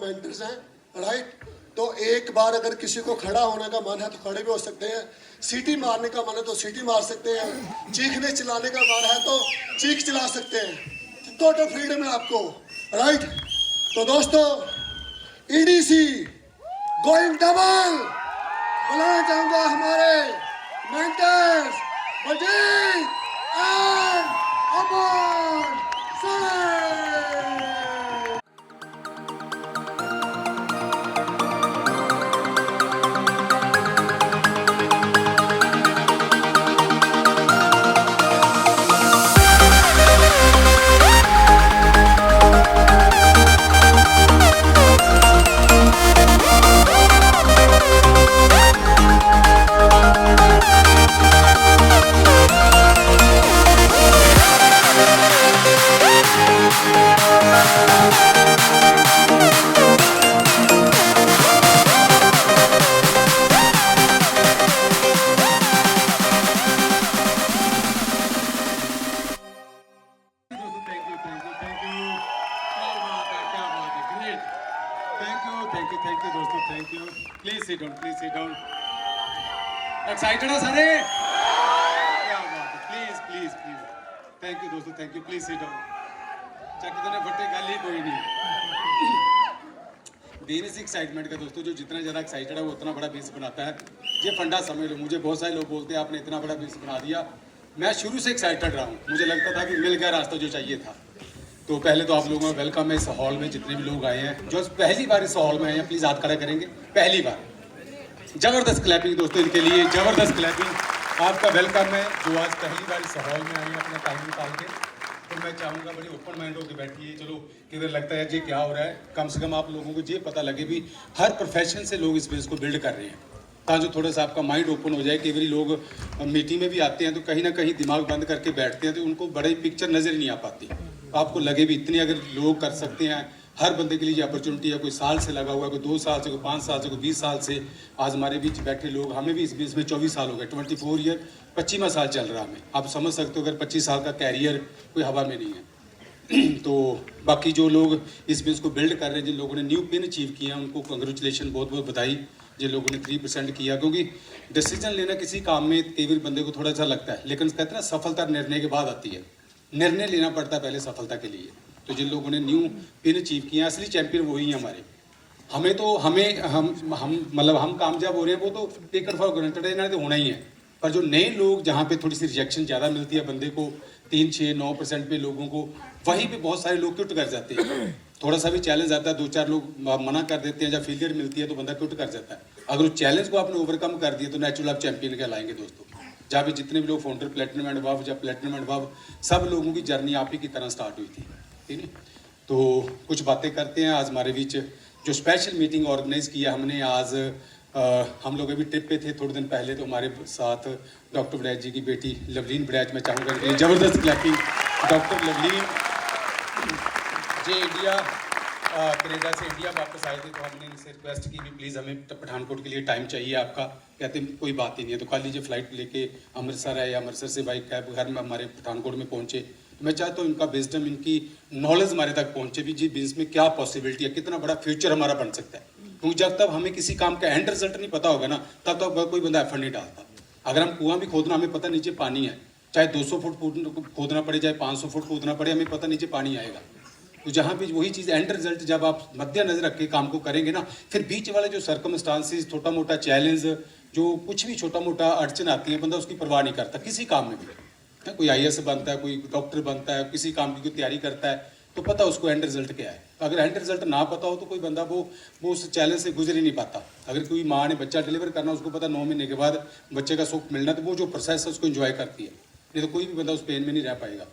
Mentors हैं, right. तो एक बार अगर किसी को खड़ा होने का मन है तो खड़े भी हो सकते हैं, सीटी मारने का मन है तो सीटी मार सकते हैं, चीखने चिल्लाने का मन है तो चीख चिल्ला सकते हैं, टोटल फ्रीडम है आपको, राइट। तो दोस्तों, ईडीसी गोइंग डबल बुलाना चाहूंगा हमारे mentors Baljeet and Aman sir. Please sit down. Excited है सारे? क्या बात है? Please. Thank you दोस्तों, thank you. Please sit down. चाहे कितने फटे गाली कोई नहीं। देने से एक्साइटमेंट का दोस्तों, जो जितना ज़्यादा एक्साइटेड है वो उतना बड़ा बेस बनाता है। ये फंडा समझ लो। मुझे बहुत सारे लोग बोलते हैं आपने इतना बड़ा बेस बना दिया। मैं शुरू से एक्साइटेड रहा हूँ। मुझे लगता था कि मिल गया रास्ता जो चाहिए था। तो पहले तो आप लोगों का वेलकम है इस हॉल में। जितने भी लोग आए हैं, जो पहली बार इस हॉल में आए हैं, प्लीज़ हाथ खड़ा करेंगे। पहली बार जबरदस्त क्लैपिंग दोस्तों इनके लिए, जबरदस्त क्लैपिंग। आपका वेलकम है जो आज पहली बार इस हॉल में आए हैं अपना टाइम निकाल के। तो मैं चाहूँगा बड़ी ओपन माइंड होकर बैठिए। चलो किधर लगता है जी क्या हो रहा है, कम से कम आप लोगों को ये पता लगे भी हर प्रोफेशन से लोग इस बेस को बिल्ड कर रहे हैं, ताकि जो थोड़ा सा आपका माइंड ओपन हो जाए। कई बार लोग मीटिंग में भी आते हैं तो कहीं ना कहीं दिमाग बंद करके बैठते हैं, तो उनको बड़ी पिक्चर नज़र ही नहीं आ पाती। आपको लगे भी इतने अगर लोग कर सकते हैं, हर बंदे के लिए अपॉर्चुनिटी है। कोई साल से लगा हुआ है, कोई 2 साल से, कोई 5 साल से, कोई 20 साल से। आज हमारे बीच बैठे लोग, हमें भी इस बीच में 24 साल हो गए, 24 ईयर, 25वां साल चल रहा हमें। आप समझ सकते हो अगर 25 साल का कैरियर कोई हवा में नहीं है। तो बाकी जो लोग इस बिजनेस को बिल्ड कर रहे हैं, जिन लोगों ने न्यू पिन अचीव किया, उनको कंग्रेचुलेशन, बहुत बहुत बधाई। जिन लोगों ने 3% किया, क्योंकि डिसीजन लेना किसी काम में कई बार बंदे को थोड़ा सा लगता है, लेकिन कहते हैं ना सफलता निर्णय के बाद आती है। निर्णय लेना पड़ता है पहले सफलता के लिए। तो जिन लोगों ने न्यू पिन अचीव किया, असली चैंपियन वही हैं हमारे। हमें तो हम कामयाब हो रहे हैं, वो तो टेकन फॉर ग्रांटेड है, इन्हें तो होना ही है। पर जो नए लोग, जहाँ पे थोड़ी सी रिजेक्शन ज़्यादा मिलती है बंदे को, 3, 6, 9% पे लोगों को, वहीं पे बहुत सारे लोग क्विट कर जाते हैं। थोड़ा सा भी चैलेंज आता है, 2-4 लोग मना कर देते हैं, जब फेलियर मिलती है तो बंदा क्विट कर जाता है। अगर उस चैलेंज को आपने ओवरकम कर दिया तो नेचुरल आप चैंपियन कहलाएंगे दोस्तों। जहाँ भी जितने भी लोग फाउंडर प्लेटिनम एंड अबव या प्लेटिनम एंड अबव, सब लोगों की जर्नी आप ही की तरह स्टार्ट हुई थी, ठीक है। तो कुछ बातें करते हैं। आज हमारे बीच जो स्पेशल मीटिंग ऑर्गेनाइज किया हमने, आज हम लोग अभी ट्रिप पे थे थोड़े दिन पहले, तो हमारे साथ डॉक्टर बड़ैच जी की बेटी लवलीन बड़ैच, मैं चाहूँगा कि ज़बरदस्त क्लैपिंग। डॉक्टर लवलीन जी इंडिया कनाडा से इंडिया वापस आए थे, तो हमने इनसे रिक्वेस्ट की भी प्लीज़ हमें पठानकोट के लिए टाइम चाहिए आपका। कहते कोई बात ही नहीं है, तो कल लीजिए फ़्लाइट लेके अमृतसर आए, अमृतसर से बाइक कैब घर में हमारे पठानकोट में पहुँचे। मैं चाहता हूँ इनका विजडम, इनकी नॉलेज हमारे तक पहुँचे भी जी बिजनेस में क्या पॉसिबिलिटी है, कितना बड़ा फ्यूचर हमारा बन सकता है। क्योंकि जब तक हमें किसी काम का एंड रिजल्ट नहीं पता होगा ना, तब तक कोई बंदा एफर्ट नहीं डालता। अगर हम कुआं भी खोदना, हमें पता नीचे पानी है, चाहे 200 फुट खोदना पड़े, चाहे 500 फुट खोदना पड़े, हमें पता नीचे पानी आएगा। तो जहाँ भी वही चीज़ एंड रिजल्ट जब आप मद्देनजर रख के काम को करेंगे ना, फिर बीच वाले जो सर्कमस्टांसिस, छोटा मोटा चैलेंज, जो कुछ भी छोटा मोटा अड़चन आती है, बंदा उसकी परवाह नहीं करता किसी काम में भी। कोई IAS बनता है, कोई डॉक्टर बनता है, किसी काम की कोई तैयारी करता है, तो पता उसको एंड रिजल्ट क्या है। अगर एंड रिजल्ट ना पता हो तो कोई बंदा वो उस चैलेंज से गुजर ही नहीं पाता। अगर कोई माँ ने बच्चा डिलीवर करना, उसको पता 9 महीने के बाद बच्चे का सुख मिलना, तो वो जो प्रोसेस है उसको एंजॉय करती है, नहीं तो कोई भी बंदा उस पेन में नहीं रह पाएगा।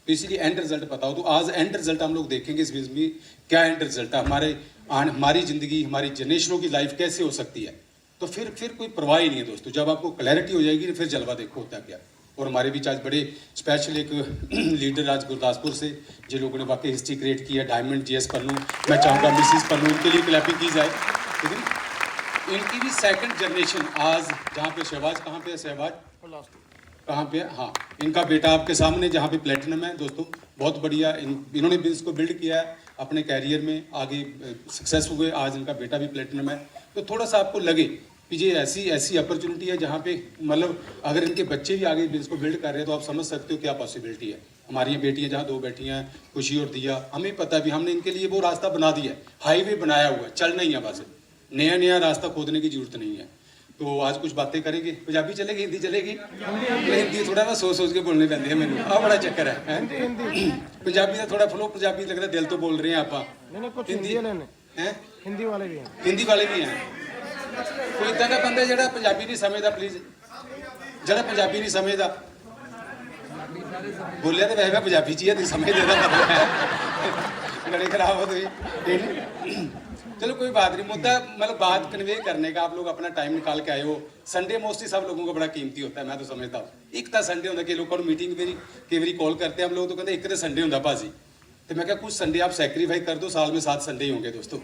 तो इसीलिए एंड रिजल्ट पता हो। तो आज एंड रिजल्ट हम लोग देखेंगे इस बिजनेस में, क्या एंड रिजल्ट है, हमारी ज़िंदगी, हमारी जनरेशनों की लाइफ कैसे हो सकती है। तो फिर कोई परवाह ही नहीं है दोस्तों। जब आपको क्लैरिटी हो जाएगी फिर जलवा देखो होता क्या। और हमारे बीच आज बड़े स्पेशल एक लीडर आज गुरदासपुर से, जिन लोगों ने वाकई हिस्ट्री क्रिएट की है, डायमंड GS पन्नू। मैं चाहूँगा मिसिस पन्नू, इनके लिए क्लैपिंग की जाए, ठीक है। इनकी भी सेकंड जनरेशन आज, जहाँ पे शहबाज, कहाँ पे है शहबाज, कहाँ पे है, हाँ, इनका बेटा आपके सामने जहाँ पे प्लेटिनम है दोस्तों, बहुत बढ़िया इन्होंने भी इसको बिल्ड किया है अपने कैरियर में, आगे सक्सेस हुए, आज इनका बेटा भी प्लेटिनम है। तो थोड़ा सा आपको लगे कि ये ऐसी अपॉर्चुनिटी है जहाँ पे मतलब अगर इनके बच्चे भी आगे इसको बिल्ड कर रहे हैं तो आप समझ सकते हो क्या पॉसिबिलिटी है। हमारी ये बेटियाँ जहाँ 2 बेटियाँ हैं, खुशी और दिया, हमें पता भी हमने इनके लिए वो रास्ता बना दिया है, हाईवे बनाया हुआ है, चलना ही है बस, नया रास्ता खोदने की जरूरत नहीं है। तो आज कुछ बातें करेंगे, पंजाबी चलेगी, हिंदी चलेगी? हिंदी थोड़ा ना सोच के बोलनी पैंती है मैंने, आ बड़ा चक्कर है पंजाबी का थोड़ा फ्लो, पंजाबी लगता दिल तो बोल रहे हैं आप। हिंदी वाले भी हैं, हिंदी वाले भी हैं। कोई इतना का बंदा ਜਿਹੜਾ ਪੰਜਾਬੀ नहीं समझदा प्लीज, ਜਿਹੜਾ ਪੰਜਾਬੀ नहीं समझदा बोलिया तो वैसे पंजाबी च ही है, समझ देता मतलब गले खराब हो तो चलो कोई बात नहीं, मुद्दा मतलब बात कन्वे करने का, आप लोग अपना टाइम निकाल के आए हो। संडे मोस्टली सब लोगों का बड़ा कीमती होता है, मैं तो समझता हूँ। एक तो संडे होता है कि लोगों को मीटिंग मेरी कई बार कॉल करते हैं हम लोग, तो कहते एक तो संडे होता भाजी, तो मैं क्या कुछ संडे आप सेक्रीफाई कर दो, साल में 7 संडे ही होंगे दोस्तों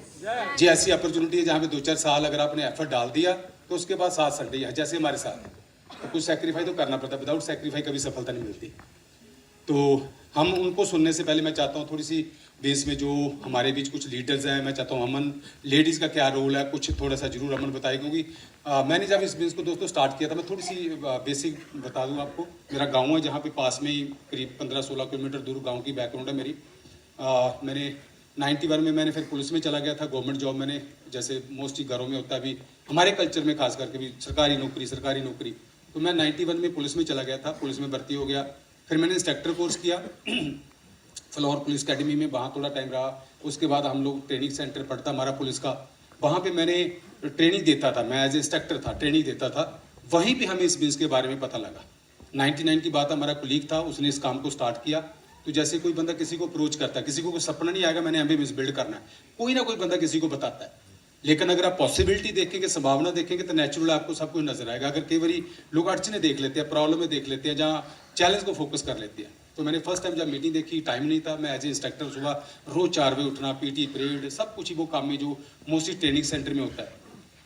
जी। ऐसी अपॉर्चुनिटी है जहाँ पे 2-4 साल अगर आपने एफर्ट डाल दिया तो उसके बाद 7 संडे है, जैसे हमारे साथ है। तो कुछ सेक्रीफाई तो करना पड़ता है, विदाउट सेक्रीफाई कभी सफलता नहीं मिलती। तो हम उनको सुनने से पहले मैं चाहता हूँ थोड़ी सी बेस में जो हमारे बीच कुछ लीडर्स हैं, मैं चाहता हूँ अमन, लेडीज़ का क्या रोल है कुछ थोड़ा सा जरूर अमन बताए, क्योंकि मैंने जब इस बिजनेस को दोस्तों स्टार्ट किया था, मैं थोड़ी सी बेसिक बता दूँ आपको। मेरा गांव है जहाँ पे पास में ही करीब 15-16 किलोमीटर दूर गांव की बैकग्राउंड है मेरी। मैंने 91 में मैंने फिर पुलिस में चला गया था, गवर्नमेंट जॉब मैंने, जैसे मोस्टली घरों में होता है भी हमारे कल्चर में खास करके भी सरकारी नौकरी। तो मैं 91 में पुलिस में चला गया था, पुलिस में भर्ती हो गया। फिर मैंने इंस्ट्रक्टर कोर्स किया फ्लोर पुलिस अकेडमी में, वहाँ थोड़ा टाइम रहा। उसके बाद हम लोग ट्रेनिंग सेंटर पड़ता हमारा पुलिस का, वहाँ पे मैंने ट्रेनिंग देता था, मैं एज ए इंस्ट्रक्टर था, ट्रेनिंग देता था। वहीं पे हमें इस बिजनेस के बारे में पता लगा। 99 की बात, हमारा कुलीग था, उसने इस काम को स्टार्ट किया। तो जैसे कोई बंदा किसी को अप्रोच करता है, किसी को कोई सपना नहीं आएगा मैंने एमबी बिजनेस बिल्ड करना है, कोई ना कोई बंदा किसी को बताता है। लेकिन अगर आप पॉसिबिलिटी देखेंगे, संभावना देखेंगे, तो नेचुरल आपको सब कुछ नजर आएगा। अगर कई बार लोग अड़चने देख लेते हैं, प्रॉब्लम में देख लेते हैं, जहाँ चैलेंज को फोकस कर लेते हैं। तो मैंने फर्स्ट टाइम जब मीटिंग देखी, टाइम नहीं था, मैं एज ए इंस्ट्रक्टर सुबह रोज 4 बजे उठना, पीटी परेड सब कुछ ही वो काम में जो मोस्टली ट्रेनिंग सेंटर में होता है।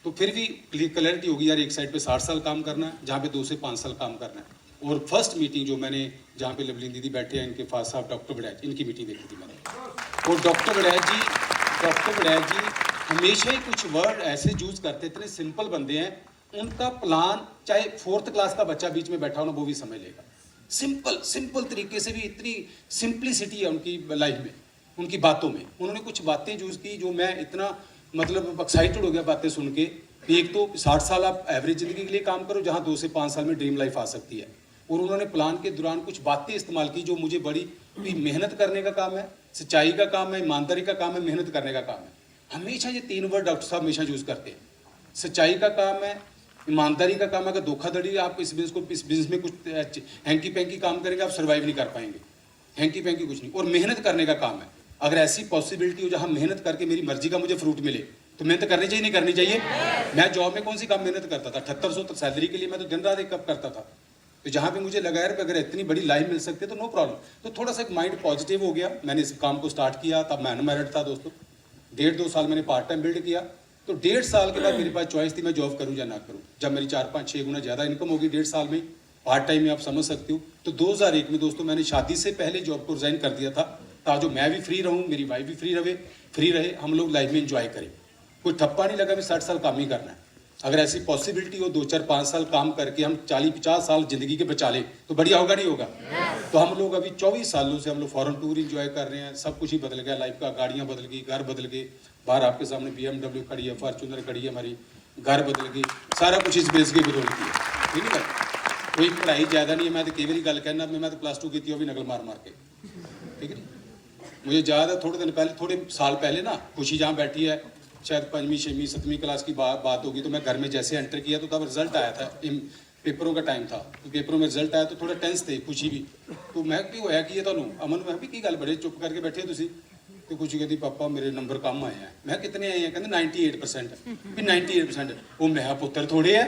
तो फिर भी क्लैरिटी होगी यार, एक साइड पे 60 साल काम करना है, जहाँ पे 2 से 5 साल काम करना है। और फर्स्ट मीटिंग जो मैंने, जहाँ पे लवलीन दीदी बैठे हैं, इनके फादर साहब डॉक्टर वड़ैच, इनकी मीटिंग देखी थी मैंने। और डॉक्टर वड़ैच जी हमेशा ही कुछ वर्ड ऐसे यूज करते, इतने सिंपल बंदे हैं, उनका प्लान चाहे 4th क्लास का बच्चा बीच में बैठा हो ना वो भी समझ लेगा। सिंपल तरीके से भी इतनी सिंप्लिसिटी है उनकी लाइफ में, उनकी बातों में। उन्होंने कुछ बातें यूज की जो मैं इतना मतलब एक्साइटेड हो गया बातें सुन के। एक तो 60 साल आप एवरेज जिंदगी के लिए काम करो, जहाँ 2 से 5 साल में ड्रीम लाइफ आ सकती है। और उन्होंने प्लान के दौरान कुछ बातें इस्तेमाल की जो मुझे बड़ी मेहनत करने का काम है, सच्चाई का काम है, ईमानदारी का काम है, मेहनत करने का काम है। हमेशा ये 3 वर्ड डॉक्टर साहब हमेशा यूज करते हैं। सच्चाई का काम है, ईमानदारी का काम है। अगर धोखाधड़ी आप इस बिजनेस में कुछ हैंकी पैंकी काम करेंगे, आप सर्वाइव नहीं कर पाएंगे। हैंकी पैंकी कुछ नहीं। और मेहनत करने का काम है। अगर ऐसी पॉसिबिलिटी हो जहाँ मेहनत करके मेरी मर्जी का मुझे फ्रूट मिले, तो मेहनत करनी चाहिए नहीं करनी चाहिए? मैं जॉब में कौन सी काम मेहनत करता था, 7800 तक सैलरी के लिए मैं तो दिन रात एक कप करता था। तो जहाँ पे मुझे लगा यार अगर इतनी बड़ी लाइफ मिल सकती है तो नो प्रॉब्लम। तो थोड़ा सा एक माइंड पॉजिटिव हो गया। मैंने इस काम को स्टार्ट किया, तब मैं अनमैरिड था दोस्तों। 1.5-2 साल मैंने पार्ट टाइम बिल्ड किया। तो 1.5 साल के बाद मेरे पास चॉइस थी मैं जॉब करूँ या ना करूँ। जब मेरी 4-5-6 गुना ज़्यादा इनकम होगी 1.5 साल में, पार्ट टाइम में, आप समझ सकते हो। तो 2001 में दोस्तों मैंने शादी से पहले जॉब को रिजाइन कर दिया था, ताकि मैं भी फ्री रहूँ, मेरी वाइफ भी फ्री रहे, हम लोग लाइफ में इंजॉय करें। कोई ठप्पा नहीं लगा भी 60 साल काम ही करना है। अगर ऐसी पॉसिबिलिटी हो 2-4-5 साल काम करके हम 40-50 साल जिंदगी के बचा ले तो बढ़िया होगा नहीं होगा? तो हम लोग अभी 24 सालों से हम लोग फॉरेन टूर इंजॉय कर रहे हैं। सब कुछ ही बदल गया लाइफ का, गाड़ियाँ बदल गई, घर बदल गए। बाहर आपके सामने BMW खड़ी है, फॉर्चूनर खड़ी है हमारी, घर बदल गई, सारा कुछ इस बेस की बदौलत है। ठीक है, कोई पढ़ाई ज़्यादा नहीं है। मैं तो कई बार गल कहना, मैं तो +2 की थी, वो भी नकल मार के। ठीक है, मुझे याद है थोड़े दिन पहले, थोड़े साल पहले ना, खुशी जहाँ बैठी है, शायद 5वीं 6वीं 7वीं क्लास की बात होगी। तो मैं घर में जैसे एंटर किया तो तब रिजल्ट आया था, पेपरों का टाइम था। तो पेपरों में रिजल्ट आया तो थोड़ा टेंस थे, खुशी भी। तो मैं कि होया कि तुहानू अमन, मैं भी की गल बड़े चुप करके बैठे हो तुसी? तो खुशी कहती पापा मेरे नंबर कम आए हैं। मैं कितने आए हैं? कहते 98% भी 98%। वो मैं पुत्र थोड़े है,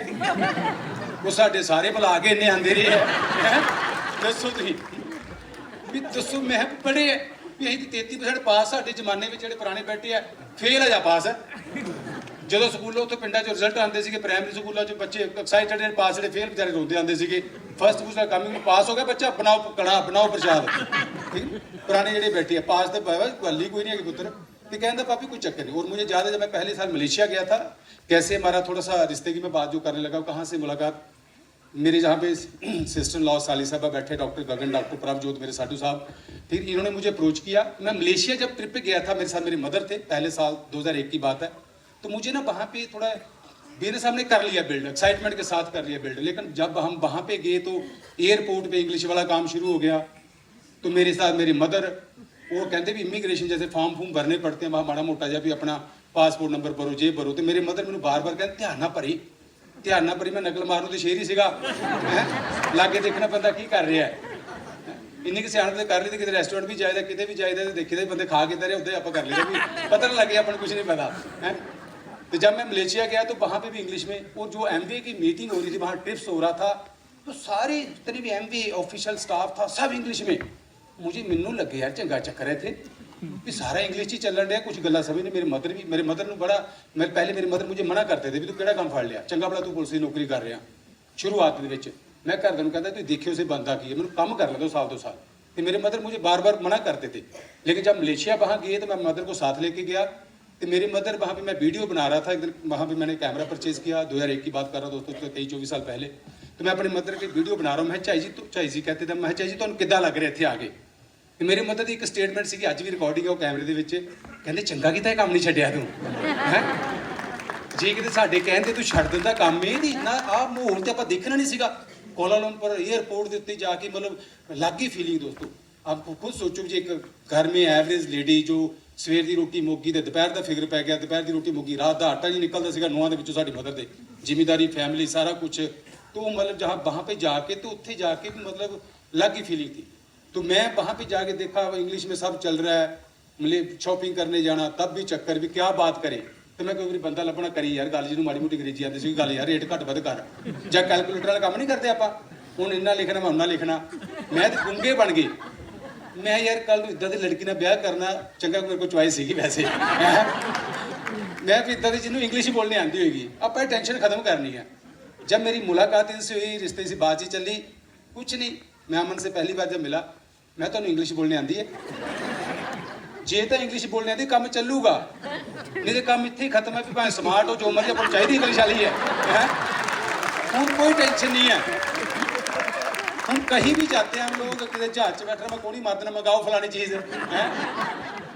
वो साढ़े सारे बुला के इन्ने आंदे रहे हैं। दसो तुसीं भी, दसो मैं बड़े है भी अं 33% पास। साढ़े जमाने में जो पुराने बैठे है फेल है या पास है। जो स्कूलों उत्थे पिंडा चो रिजल्ट आते थे, प्राइमरी स्कूलों जो बच्चे एक्साइटेड पास, जो फेल बेचारे रोंदे आते थे। फर्स्ट दूसरा कमिंग पास हो गया बच्चा, बनाओ कड़ा, बनाओ प्रसाद। ठीक, पुराने जेडे बैठे हैं पास तो गल ही कोई नहीं है पुत्र, तो कहता पापी कोई चक्कर नहीं। और मुझे ज़्यादा जब मैं पहले साल मलेशिया गया था, कैसे हमारा थोड़ा सा रिश्ते की मैं बात जो करने लगा, कहाँ से मुलाकात, मेरे जहाँ पे सिस्टर लॉ साली साहबा बैठे, डॉक्टर गगन, डॉक्टर प्रभजोत, मेरे साधु साहब, फिर इन्होंने मुझे अप्रोच किया। मैं मलेशिया जब ट्रिप पे गया था, मेरे साथ मेरी मदर थे, पहले साल 2001 की बात है, तो मुझे ना वहाँ पे थोड़ा मेरे सामने कर लिया बिल्ड, एक्साइटमेंट के साथ कर लिया बिल्ड। लेकिन जब हम वहाँ पे गए तो एयरपोर्ट पे इंग्लिश वाला काम शुरू हो गया। तो मेरे साथ मेरी मदर, वो कहते भी इमिग्रेशन जैसे फॉर्म फूम भरने पड़ते हैं, वहाँ माड़ा मोटा जा भी अपना पासपोर्ट नंबर भरो, जे भरो। तो मेरे मदर मैंने बार बार कहते ध्यान ना भरी, ध्यान ना भरी। मैं नकल मारूं तो शेर ही सीगा, लागे देखना बंदा की कर रहा है। इन्नी कि सियाणप कर ली, कितने रेस्टोरेंट भी जाए, कितने भी जाए, देखी बंदे खा के रहे उधर आप कर लेते भी पता नहीं लगे, अपन कुछ नहीं पता है। तो जब मैं मलेशिया गया तो वहाँ पे भी इंग्लिश में, और जो MBA की मीटिंग हो रही थी, वहाँ ट्रिप्स हो रहा था, तो सारे जितने भी MBA ऑफिशियल स्टाफ था सब इंग्लिश में। मुझे मैनू लगे यार चंगा चक्कर है थे भी सारा इंग्लिश ही चलन रहा, कुछ गल्लां समझ नहीं। मेरे मदर ने बड़ा, मैं पहले मेरी मदर मुझे मना करते थे भी तू किहड़ा काम फड़ लिया, चंगा बड़ा तू पुलिस की नौकरी कर रहा। शुरुआत ਦੇ ਵਿੱਚ मैं घरदे ਨੂੰ कहता तू देखियो उसे बनता की है, मैंने काम कर लो 2 साल 2 साल। तो मेरे मदर मुझे बार बार मना करते थे। लेकिन जब मलेशिया वहाँ गए तो मैं मदर को साथ लेके गया। तो मेरी मदर वहाँ पे, मैं वीडियो बना रहा था एक दिन, वहाँ पे मैंने कैमरा परचेज किया, 2001 की बात कर रहा हूँ दोस्तों, 23-24 साल पहले। तो मैं अपनी मदर की वीडियो बना रहा हूँ, मैं चाई जी कहते थे, मैं चाई जी तुहानू किद्दां लग रहा इत्थे आ गए। ਤੇ ਮੇਰੇ ਮਦਰ ਦੀ ਇੱਕ ਸਟੇਟਮੈਂਟ ਸੀਗੀ, ਅੱਜ ਵੀ ਰਿਕਾਰਡਿੰਗ ਹੈ ਉਹ ਕੈਮਰੇ ਦੇ ਵਿੱਚ, ਕਹਿੰਦੇ ਚੰਗਾ ਕੀਤਾ ਇਹ ਕੰਮ ਨਹੀਂ ਛੱਡਿਆ ਤੂੰ ਹੈ, ਜੇ ਕਿਤੇ ਸਾਡੇ ਕਹਿੰਦੇ ਤੂੰ ਛੱਡ ਦਿੰਦਾ ਕੰਮ ਇਹਦੀ ਨਾ, ਆਹ ਮਾਹੌਲ ਤੇ ਆਪਾਂ ਦੇਖਣਾ ਨਹੀਂ ਸੀਗਾ। ਕੋਲਾਲੰਪੁਰ 에ਅਰਪੋਰਟ ਦੇ ਉੱਤੇ ਜਾ ਕੇ ਮਤਲਬ ਅਲੱਗ ਹੀ ਫੀਲਿੰਗ ਦੋਸਤੋ। ਆਪ ਖੁਦ ਸੋਚੋ ਜੇ ਇੱਕ ਘਰ ਮੇਂ ਐਵਰੇਜ ਲੇਡੀ ਜੋ ਸਵੇਰ ਦੀ ਰੋਟੀ ਮੁੱਕੀ ਤੇ ਦੁਪਹਿਰ ਦਾ ਫਿਕਰ ਪੈ ਗਿਆ, ਦੁਪਹਿਰ ਦੀ ਰੋਟੀ ਮੁੱਕੀ, ਰਾਤ ਦਾ ਆਟਾ ਨਹੀਂ ਨਿਕਲਦਾ ਸੀਗਾ ਨੂੰਹਾਂ ਦੇ ਵਿੱਚੋਂ, ਸਾਡੀ ਮਦਰ ਦੇ ਜ਼ਿਮੀਦਾਰੀ ਫੈਮਿਲੀ ਸਾਰਾ ਕੁਝ। तो मतलब जहाँ वहाँ पे जाके तो उत्थे जाके भी मतलब अलग ही फीलिंग थी। तो मैं वहाँ पे जाके देखा इंग्लिश में सब चल रहा है, मतलब शॉपिंग करने जाना तब भी चक्कर भी क्या बात करें। तो मैं कोई बंदा लभना करी यार गल जिन्होंने माड़ी मोटी अंग्रेजी आती सी गल यार रेट घट वध कर, ਜਾਂ कैलकुलेटर वाला काम नहीं करते आप ਹੁਣ ਇੰਨਾ ਲਿਖਣਾ ਮੈਂ ਉਹਨਾਂ ਲਿਖਣਾ। ਮੈਂ ਤੇ ਗੁੰਗੇ ਬਣ ਗਈ। ਮੈਂ ਯਾਰ ਕੱਲ ਨੂੰ ਇਦਾਂ ਦੀ ਲੜਕੀ ਨਾਲ ਵਿਆਹ ਕਰਨਾ ਚੰਗਾ, ਮੇਰੇ ਕੋਲ ਚੁਆਇਸ ਸੀਗੀ ਵੈਸੇ। मैं भी इतना जिन्होंने इंग्लिश ही बोलनी आती होगी, आप टेंशन खत्म करनी है। जब मेरी मुलाकात इनसे हुई, रिश्ते से बातचीत चली, कुछ नहीं, मैं अमन से पहली बार जब मिला, मैं तो इंग्लिश बोलने आती है, जे तो इंग्लिश बोलने आती काम चलूगा, नहीं तो काम इतने ही खत्म है। भाई स्मार्ट हो जो मर्जी अपन चाहिए इंग्लिश वाली है। हम कोई टेंशन नहीं है, हम कहीं भी जाते हैं हम लोग, किसी जहाज च बैठना मैं कोई मारना मंगाओ फलानी चीज़ है,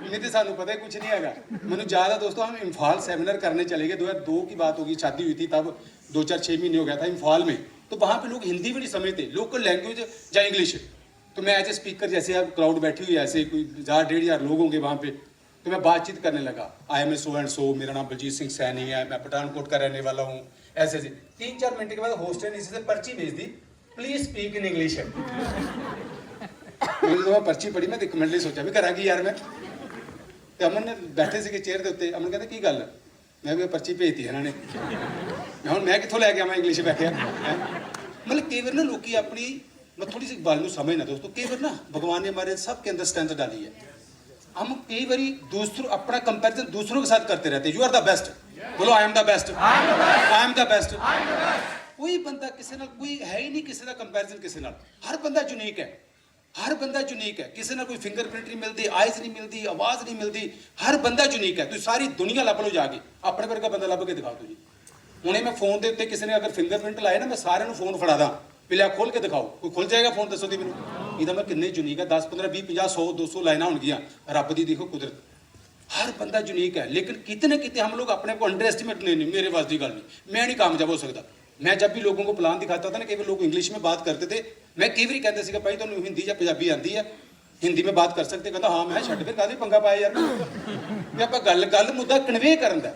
नहीं तो सानू पता ही कुछ नहीं है। मैंने ज़्यादा दोस्तों हम इम्फाल सेमिनार करने चले गए, 2002 की बात होगी, शादी हुई थी तब 2-4-6 महीने हो गया था इम्फाल में। तो वहाँ पे लोग हिंदी भी नहीं समझते, लोकल लैंग्वेज या इंग्लिश। तो मैं एज ए स्पीकर, जैसे अब क्राउड बैठी हुई है ऐसे कोई 1000-1500 लोग होंगे वहाँ पे, तो मैं बातचीत करने लगा, I M A so and so, मेरा नाम बलजीत सिंह सैनी है, मैं पठानकोट का रहने वाला हूँ, ऐसे ऐसे। 3-4 मिनट के बाद होस्ट ने नीचे से पर्ची भेज दी, प्लीज स्पीक इन इंग्लिश। मैंने पर्ची पढ़ी, मैं 1 मिनट सोचा भी करांगी यार मैं। तो अमन ने बैठे थे चेयर के उत्ते, अमन कहते की गल, मैं भी पर्ची भेजती इन्होंने, मैं कितों लैके आवां इंग्लिश बैठे। मतलब कई बार ना लोग अपनी, मैं थोड़ी सी गल समझना दोस्तों, कई बार ना भगवान ने हमारे सबके अंदर स्ट्रेंथ डाली है। हम कई बार दूसरों अपना कंपैरिजन दूसरों के साथ करते रहते हैं। यू आर द बेस्ट, बोलो I am the best, I am the best. कोई बंदा किसी नाल कोई है ही नहीं, किसी का कंपैरिजन किसी नाल, हर बंदा यूनीक है, हर बंदा यूनीक है। किसी ना कोई फिंगरप्रिंट नहीं मिलती, आइज नहीं मिलती, आवाज़ नहीं मिलती, हर बंदा यूनीक है। तो सारी दुनिया लभ लो जाके, अपने वर्गा बंदा लभ के दिखाओ तुझे। हुणे मैं फोन के उत्ते किसी ने अगर फिंगरप्रिंट लाए ना, मैं सारे नूं फोन फड़ा दा भी लिया खोल के दिखाओ, कोई खुल जाएगा फोन, दसो दी मैनूं। इहदा मैं किन्ने यूनीक है, 10 15 20 50 100 200 लाइनां होणगियां, रब दी देखो कुदरत, हर बंदा यूनीक है। लेकिन किते ना किते हम लोग अपने को अंडर एस्टिमेट, नहीं मेरे वास की गल नहीं, मैं नहीं कामयाब हो सकता। मैं जब भी लोगों को प्लान दिखाता था ना, कई बार लोग इंग्लिश में बात करते थे, मैं कई बार कहता सीगा भाई तुहानूं हिंदी या पंजाबी आती है, हिंदी में बात कर सकते, कहता हाँ, मैं छड्ड फिर काहदे पंगा पाया यार। भी आपां गल मुद्दा कन्वे करन दा।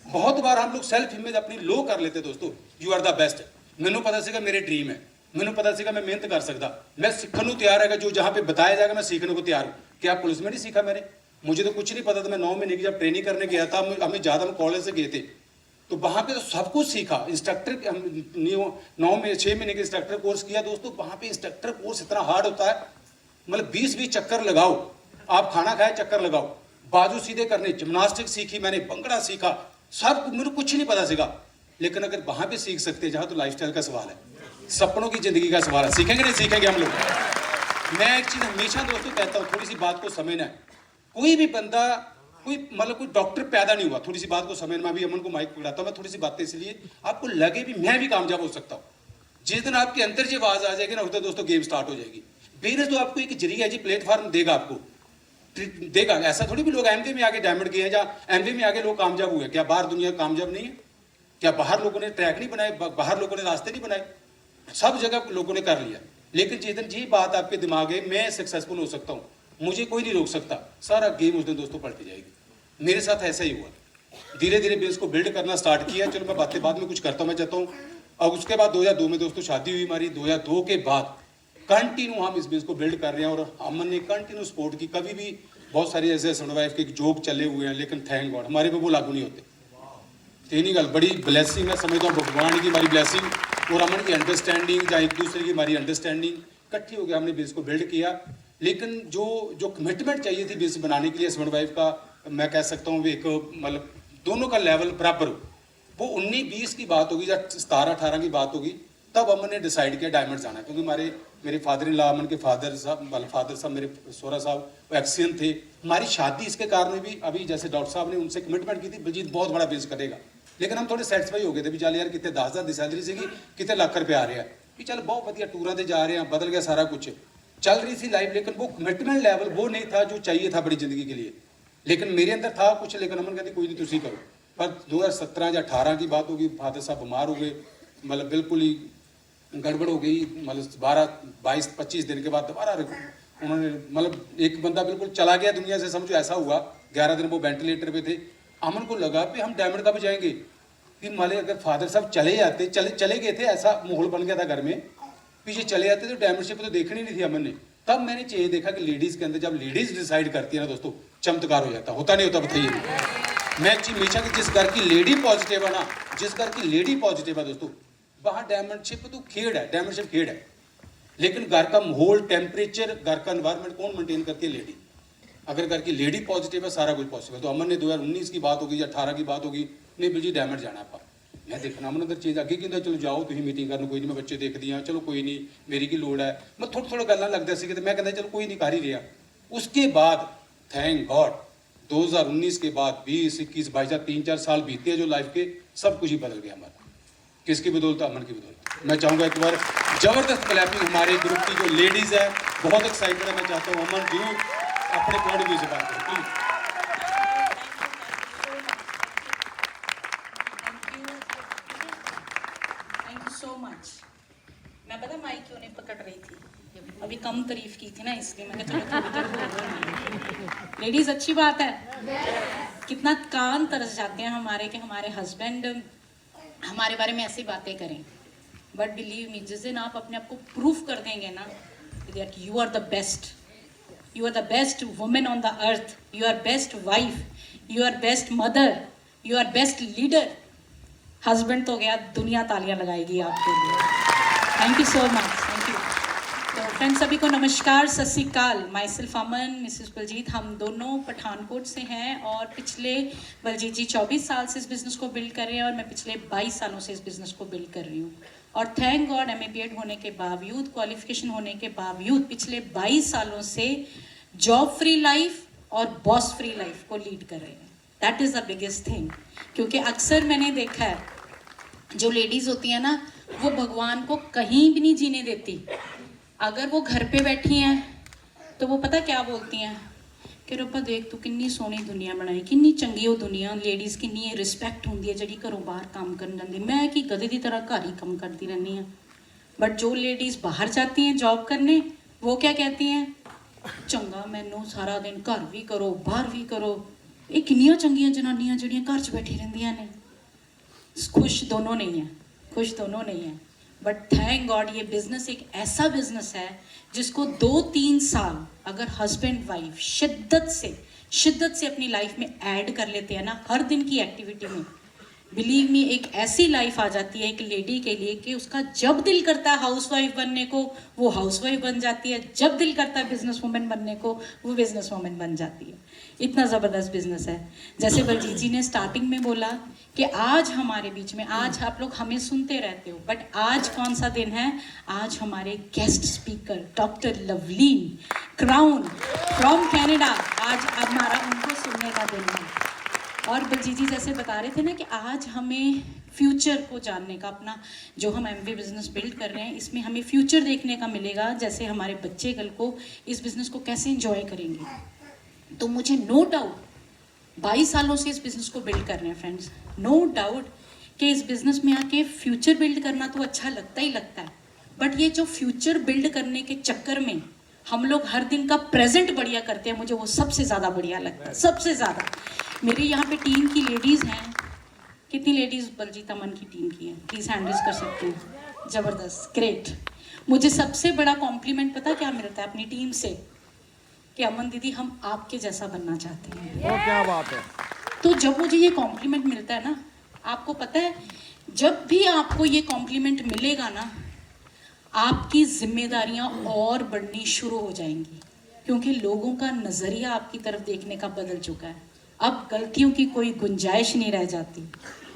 बहुत बार हम लोग सेल्फ इमेज अपनी लो कर लेते दोस्तों। यू आर द बेस्ट, मैनूं पता सीगा मेरे ड्रीम है, मैनूं पता सीगा मैं मेहनत कर सकता, मैं सीखने को तैयार है, जो जहाँ पे बताया जाएगा मैं सीखने को तैयार हूँ। क्या पुलिस में नहीं सीखा मैंने, मुझे तो कुछ नहीं पता था। मैं 9 महीने की जब ट्रेनिंग करने गया था, हमें ज़्यादा हम कॉलेज से गए थे, तो वहाँ पे तो सब कुछ सीखा। इंस्ट्रक्टर 6 महीने के इंस्ट्रक्टर कोर्स किया दोस्तों। वहाँ पे इंस्ट्रक्टर कोर्स इतना हार्ड होता है, मतलब 20-20 चक्कर लगाओ, आप खाना खाए चक्कर लगाओ, बाजू सीधे करने, जिम्नास्टिक सीखी मैंने, भंगड़ा सीखा, सब मेरे कुछ नहीं पता सीखा। लेकिन अगर वहाँ पे सीख सकते हैं जहाँ, तो लाइफस्टाइल का सवाल है, सपनों की ज़िंदगी का सवाल है। सीखेंगे नहीं सीखेंगे हम लोग। मैं एक चीज़ हमेशा दोस्तों कहता हूँ, थोड़ी सी बात को समझना है। कोई भी बंदा, कोई मतलब कोई डॉक्टर पैदा नहीं हुआ, थोड़ी सी बात को समझना। मैं भी अमन को माइक पकड़ाता हूँ, मैं थोड़ी सी बातें इसलिए आपको लगे भी मैं भी कामयाब हो सकता हूँ। जिस दिन आपके अंदर जो आवाज़ आ जाएगी ना, उस दिन दोस्तों गेम स्टार्ट हो जाएगी। बिजनेस तो आपको एक जरिया है जी, प्लेटफॉर्म देगा आपको, देगा। ऐसा थोड़ी भी लोग एमवे में आके डायमंड गए हैं, या एमवे में आके लोग कामयाब हुए, क्या बाहर दुनिया कामयाब नहीं है? क्या बाहर लोगों ने ट्रैक नहीं बनाए, बाहर लोगों ने रास्ते नहीं बनाए? सब जगह लोगों ने कर लिया। लेकिन जिस दिन ये बात आपके दिमाग है मैं सक्सेसफुल हो सकता हूँ, मुझे कोई नहीं रोक सकता, सारा गेम उस दिन दोस्तों पलट जाएगी। मेरे साथ ऐसा ही हुआ। धीरे धीरे बिजनेस को बिल्ड करना स्टार्ट किया। चलो मैं बातें बाद में कुछ करता हूँ, मैं चाहता हूँ। और उसके बाद 2002 में दोस्तों शादी हुई हमारी। 2002 के बाद कंटिन्यू हम इस बिजनेस को बिल्ड कर रहे हैं, और अमन ने कंटिन्यू सपोर्ट की। कभी भी बहुत सारी ऐसे हस्बैंड वाइफ के जोक चले हुए हैं, लेकिन थैंक गॉड हमारे पे वो लागू नहीं होते। तीन गल बड़ी ब्लेसिंग है, समझता हूँ भगवान की हमारी ब्लेसिंग और अमन की अंडरस्टैंडिंग, या एक दूसरे की हमारी अंडरस्टैंडिंग इकट्ठी हो गया, हमने बिजनेस को बिल्ड किया। लेकिन जो कमिटमेंट चाहिए थी बिजनेस बनाने के लिए हस्बैंड वाइफ का, मैं कह सकता हूँ एक मतलब दोनों का लेवल बराबर हो, वो 19-20 की बात होगी या 17-18 की बात होगी, तब अमन ने डिसाइड किया डायमंड जाना। क्योंकि मेरे फादर इन लॉ, अमन के फादर साहब मेरे सोहरा साहब वो एक्सीडेंट थे। हमारी शादी इसके कारण भी, अभी जैसे डॉक्टर साहब ने उनसे कमिटमेंट की थी बलजीत बहुत बड़ा बिजनेस करेगा, लेकिन हम थोड़े सैटिस्फाई हो गए थे भी चल यार कितने 10,000 की सैलरी सी, कितने लाख रुपये आ रहे हैं कि चल बहुत बढ़िया टूर से जा रहे हैं, बदल गया सारा कुछ, चल रही थी लाइफ। लेकिन वो कमिटमेंट लेवल वो नहीं था जो चाहिए था बड़ी जिंदगी के लिए। लेकिन मेरे अंदर था कुछ, लेकिन अमन कहती कोई नहीं तुम करो। पर 2017 या 18 की बात होगी, फादर साहब बीमार हो गए, मतलब बिल्कुल ही गड़बड़ हो गई। मतलब 12-22-25 दिन के बाद दोबारा उन्होंने, मतलब एक बंदा बिल्कुल चला गया दुनिया से, समझो ऐसा हुआ। 11 दिन वो वेंटिलेटर पे थे। अमन को लगा कि हम डायमंड कब जाएंगे, कि माले अगर फादर साहब चले जाते, चले गए थे, ऐसा माहौल बन गया था घर में, पीछे चले जाते तो डायमंडशिप तो देखनी नहीं थी अमन ने। तब मैंने चेंज देखा कि लेडीज के अंदर जब लेडीज डिसाइड करती है ना दोस्तों, चमत्कार हो जाता। होता नहीं होता बताइए। मैं हमेशा कि जिस घर की लेडी पॉजिटिव है ना, जिस घर की लेडी पॉजिटिव है दोस्तों, वहाँ डायमंडशिप तो खेड़ है, डायमंडशिप खेड़ है। लेकिन घर का माहौल, टेम्परेचर, घर का एनवायरनमेंट कौन मेंटेन करती है? लेडी। अगर घर की लेडी पॉजिटिव है, सारा कुछ पॉसिबल। तो अमन ने 2019 की बात होगी या 18 की बात होगी, नहीं बिल्कुल डायमंड जाना आप। मैं देखना अमन अंदर चेंज अगे कहता चलो जाओ तुम मीटिंग करना, कोई नहीं मैं बच्चे देख दिया, चलो कोई नहीं मेरी की लोड़ है। मैं थोड़ा गल्लां लगदा सी कि मैं कहता चलो कोई नहीं कर ही रहा। उसके बाद थैंक गॉड 2019 के बाद 20, 21, 22, 3-4 साल बीते जो लाइफ के, सब कुछ ही बदल गया हमारा। किसकी बदौलत? अमन की बदौलत। मैं चाहूँगा एक बार जबरदस्त क्लैपिंग हमारे ग्रुप की जो लेडीज़ है, बहुत एक्साइटेड है। मैं चाहता हूँ अमन जरूर अपने पॉइंट ऑफ व्यू से बात करें प्लीज। So much. मैं पता माइक क्यों नहीं पकड़ रही थी, अभी कम तारीफ की थी ना, इसलिए मैं चलो थोड़ी लेडीज अच्छी बात है। कितना कान तरस जाते हैं हमारे कि हमारे हस्बैंड हमारे बारे में ऐसी बातें करें। बट बिलीव मी, जिस दिन आप अपने आप को प्रूफ कर देंगे ना that you are the best, you are the best women on the earth, you are best wife, you are best mother, you are best leader, husband तो गया, दुनिया तालियां लगाएगी आपके लिए। Thank you so much, thank you. तो friends सभी को नमस्कार, Sat Shri Akal. Myself Aman, Mrs Baljeet, हम दोनों पठानकोट से हैं और पिछले बलजीत जी 24 साल से इस बिज़नेस को बिल्ड कर रहे हैं और मैं पिछले 22 सालों से इस बिज़नेस को बिल्ड कर रही हूँ। और थैंक गॉड MA BEd होने के बावजूद, क्वालिफिकेशन होने के बावजूद पिछले 22 सालों से जॉब फ्री लाइफ और बॉस फ्री लाइफ को लीड कर रहे हैं। That is the biggest thing. क्योंकि अक्सर मैंने देखा है जो लेडीज़ होती हैं ना, वो भगवान को कहीं भी नहीं जीने देती। अगर वो घर पे बैठी हैं तो वो पता क्या बोलती हैं कि रब्बा देख तू कितनी सोहनी दुनिया बनाई, कितनी चंगी वो दुनिया, लेडीज़ कितनी रिस्पैक्ट होंदी है जिहड़ी घरों बाहर काम करन जांदी, मैं कि गधे की तरह घर ही काम करती रहनी हाँ। बट जो लेडीज़ बाहर जाती हैं जॉब करने, वो क्या कहती हैं, चंगा मैनू सारा दिन घर भी करो बाहर भी करो। ये कितनियां चंगियां जनानियां जिहड़ियां घर च बैठी रहिंदियां ने। खुश दोनों नहीं है, खुश दोनों नहीं है। बट थैंक गॉड ये बिज़नेस एक ऐसा बिज़नेस है जिसको 2-3 साल अगर हस्बैंड वाइफ शिद्दत से अपनी लाइफ में ऐड कर लेते हैं ना, हर दिन की एक्टिविटी में, बिलीव मी, एक ऐसी लाइफ आ जाती है एक लेडी के लिए कि उसका जब दिल करता है हाउसवाइफ बनने को वो हाउसवाइफ बन जाती है, जब दिल करता है बिजनेस वुमेन बनने को वो बिजनेस वुमेन बन जाती है। इतना ज़बरदस्त बिजनेस है। जैसे बलजीत जी ने स्टार्टिंग में बोला कि आज हमारे बीच में, आज आप लोग हमें सुनते रहते हो, बट आज कौन सा दिन है? आज हमारे guest speaker doctor Lovleen crown from Canada, आज हमारा उनको सुनने का दिन है। और बलजीत जी जैसे बता रहे थे ना कि आज हमें फ्यूचर को जानने का, अपना जो हम एमवे बिजनेस बिल्ड कर रहे हैं इसमें हमें फ्यूचर देखने का मिलेगा, जैसे हमारे बच्चे कल को इस बिज़नेस को कैसे एंजॉय करेंगे। तो मुझे नो डाउट 22 सालों से इस बिज़नेस को बिल्ड कर रहे हैं फ्रेंड्स, नो डाउट कि इस बिज़नेस में आके फ्यूचर बिल्ड करना तो अच्छा लगता ही लगता है, बट ये जो फ्यूचर बिल्ड करने के चक्कर में हम लोग हर दिन का प्रेजेंट बढ़िया करते हैं, मुझे वो सबसे ज़्यादा बढ़िया लगता है, सबसे ज़्यादा। मेरे यहाँ पे टीम की लेडीज़ हैं, कितनी लेडीज़ बलजीत अमन की टीम की हैं? प्लीज़ हैंडल्स कर सकते हैं। ज़बरदस्त, ग्रेट। मुझे सबसे बड़ा कॉम्प्लीमेंट पता क्या मिलता है अपनी टीम से कि अमन दीदी हम आपके जैसा बनना चाहते हैं। वो क्या बात है। तो जब मुझे ये कॉम्प्लीमेंट मिलता है ना, आपको पता है जब भी आपको ये कॉम्प्लीमेंट मिलेगा ना, आपकी जिम्मेदारियां और बढ़नी शुरू हो जाएंगी, क्योंकि लोगों का नज़रिया आपकी तरफ देखने का बदल चुका है। अब गलतियों की कोई गुंजाइश नहीं रह जाती।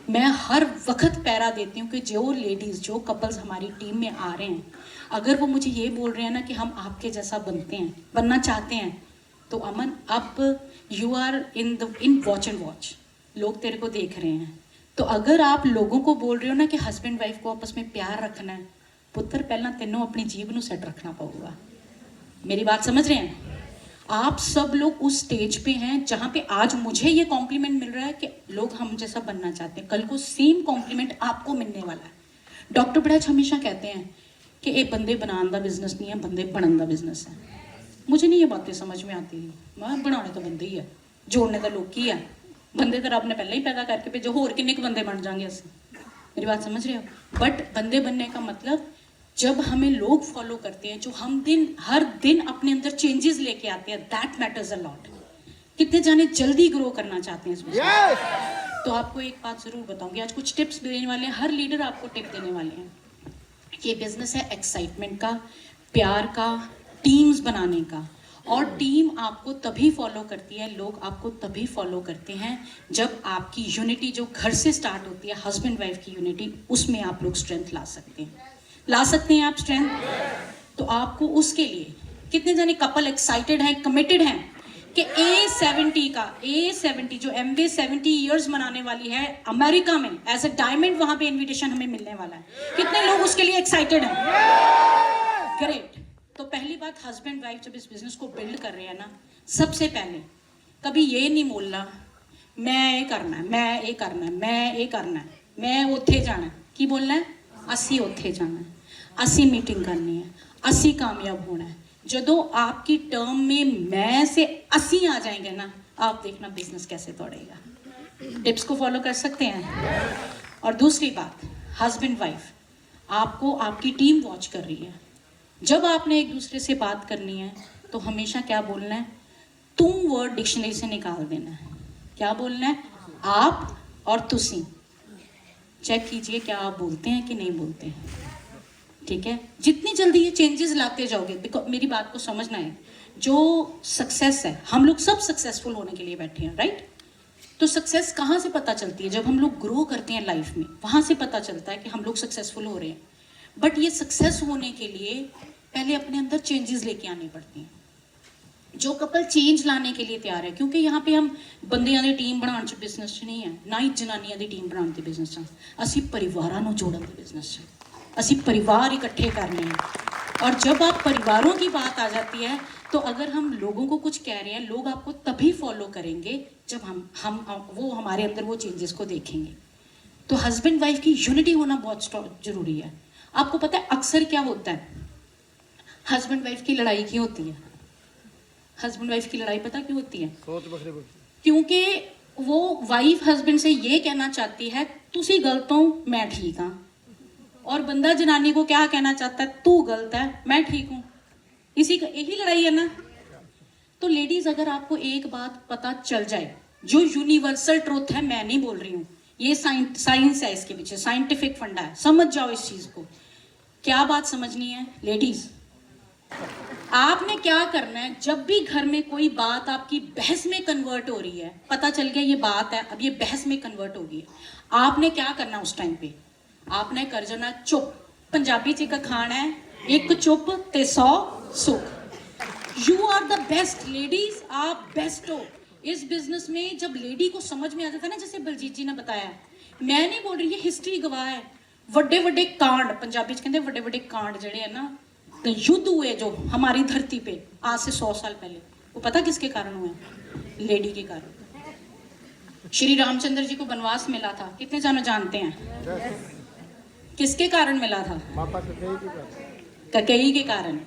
मैं हर वक्त पैरा देती हूँ कि जो लेडीज़, जो कपल्स हमारी टीम में आ रहे हैं, अगर वो मुझे ये बोल रहे हैं ना कि हम आपके जैसा बनना चाहते हैं, तो अमन अब you are in watch and watch, लोग तेरे को देख रहे हैं। तो अगर आप लोगों को बोल रहे हो ना कि हस्बैंड वाइफ को आपस में प्यार रखना है, पुत्र पहला तेनों अपनी जीव नू सेट रखना पड़ेगा। मेरी बात समझ रहे हैं? आप सब लोग उस स्टेज पे हैं जहाँ पे आज मुझे ये कॉम्प्लीमेंट मिल रहा है कि लोग हम जैसा बनना चाहते हैं, कल को सेम कॉम्प्लीमेंट आपको मिलने वाला है। डॉक्टर बड़ाच हमेशा कहते हैं कि ये बंदे बनाने का बिजनेस नहीं है, बंदे बनने का बिजनेस है। मुझे नहीं ये बातें समझ में आती। मैं बनाने तो बंदे ही है, जोड़ने तो लोग ही है। बंदे तो रब ने पहले ही पैदा करके भेजो, होर किन्ने बंदे बन जाएंगे अस। मेरी बात समझ रहे हो? बट बंदे बनने का मतलब जब हमें लोग फॉलो करते हैं, जो हम हर दिन अपने अंदर चेंजेस लेके आते हैं, दैट मैटर्स अ लॉट। कितने जाने जल्दी ग्रो करना चाहते हैं इसमें। तो आपको एक बात जरूर बताऊंगी, आज कुछ टिप्स देने वाले हैं, हर लीडर आपको टिप देने वाले हैं। ये बिजनेस है एक्साइटमेंट का, प्यार का, टीम्स बनाने का। और टीम आपको तभी फॉलो करती है, लोग आपको तभी फॉलो करते हैं जब आपकी यूनिटी जो घर से स्टार्ट होती है, हस्बैंड वाइफ की यूनिटी, उसमें आप लोग स्ट्रेंथ ला सकते हैं आप स्ट्रेंथ। तो आपको उसके लिए कितने जाने कपल एक्साइटेड हैं, कमिटेड हैं कि A70 जो MBA 70 इयर्स मनाने वाली है अमेरिका में, एज अ डायमंड वहां पे इनविटेशन हमें मिलने वाला है। कितने लोग उसके लिए एक्साइटेड हैं? ग्रेट। तो पहली बात, हस्बैंड वाइफ जब इस बिजनेस को बिल्ड कर रहे हैं ना, सबसे पहले कभी ये नहीं बोलना मैं ये करना है, मैं ये करना है, मैं ये करना है, मैं उत्थे जाना है। की बोलना है? असी उत्थे जाना है, असी मीटिंग करनी है, असी कामयाब होना है। जदों आपकी टर्म में मैं से असी आ जाएंगे ना, आप देखना बिजनेस कैसे दौड़ेगा। टिप्स को फॉलो कर सकते हैं। और दूसरी बात, हस्बैंड वाइफ आपको आपकी टीम वॉच कर रही है। जब आपने एक दूसरे से बात करनी है तो हमेशा क्या बोलना है? तुम वर्ड डिक्शनरी से निकाल देना है। क्या बोलना है? आप और तुसी। चेक कीजिए क्या आप बोलते हैं कि नहीं बोलते हैं। ठीक है, जितनी जल्दी ये चेंजेस लाते जाओगे, बिकॉज मेरी बात को समझना है, जो सक्सेस है, हम लोग सब सक्सेसफुल होने के लिए बैठे हैं, राइट? तो सक्सेस कहाँ से पता चलती है? जब हम लोग ग्रो करते हैं लाइफ में, वहाँ से पता चलता है कि हम लोग सक्सेसफुल हो रहे हैं। बट ये सक्सेस होने के लिए पहले अपने अंदर चेंजेस लेके आनी पड़ती हैं। जो कपल चेंज लाने के लिए तैयार है, क्योंकि यहाँ पे हम बंदियां दी टीम बनाने च बिजनेस च नहीं है, ना ही जनानियां दी टीम बनाने के बिजनेस च, असी परिवारां नूं जोड़न के बिजनेस च, असी परिवार इकट्ठे करने हैं। और जब आप परिवारों की बात आ जाती है, तो अगर हम लोगों को कुछ कह रहे हैं, लोग आपको तभी फॉलो करेंगे जब वो हमारे अंदर वो चेंजेस को देखेंगे। तो हस्बैंड वाइफ की यूनिटी होना बहुत जरूरी है। आपको पता है अक्सर क्या होता है? हस्बैंड वाइफ की लड़ाई क्यों होती है? हस्बैंड वाइफ की लड़ाई पता क्यों होती है? क्योंकि वो वाइफ हस्बैंड से ये कहना चाहती है तुसी गलत हो, मैं ठीक हाँ, और बंदा जनानी को क्या कहना चाहता है? तू गलत है, मैं ठीक हूँ। यही लड़ाई है ना। तो लेडीज, अगर आपको एक बात पता चल जाए, जो यूनिवर्सल ट्रुथ है, मैं नहीं बोल रही हूँ, ये साइंस है, इसके पीछे साइंटिफिक फंडा है, समझ जाओ इस चीज को। क्या बात समझनी है लेडीज, आपने क्या करना है, जब भी घर में कोई बात आपकी बहस में कन्वर्ट हो रही है, पता चल गया ये बात है अब ये बहस में कन्वर्ट होगी, आपने क्या करना उस टाइम पे, आपने कर जाना चुप। पंजाबी जी का खाना है एक चुप ते 100 सुख। You are the best ladies, आप बेस्ट हो इस बिजनेस में। जब लेडी को समझ में आ जाता है ना, जैसे बलजीत जी ने बताया, मैं नहीं बोल रही, ये हिस्ट्री गवाह है, वड्डे वड्डे कांड, पंजाबी च कहते वड्डे वड्डे कांड जड़े है ना, तो युद्ध हुए जो हमारी धरती पे आज से 100 साल पहले, वो पता किसके कारण हुए? लेडी के कारण। श्री रामचंद्र जी को वनवास मिला था, कितने जाने जानते हैं? किसके कारण मिला था? कैकेयी के कारण।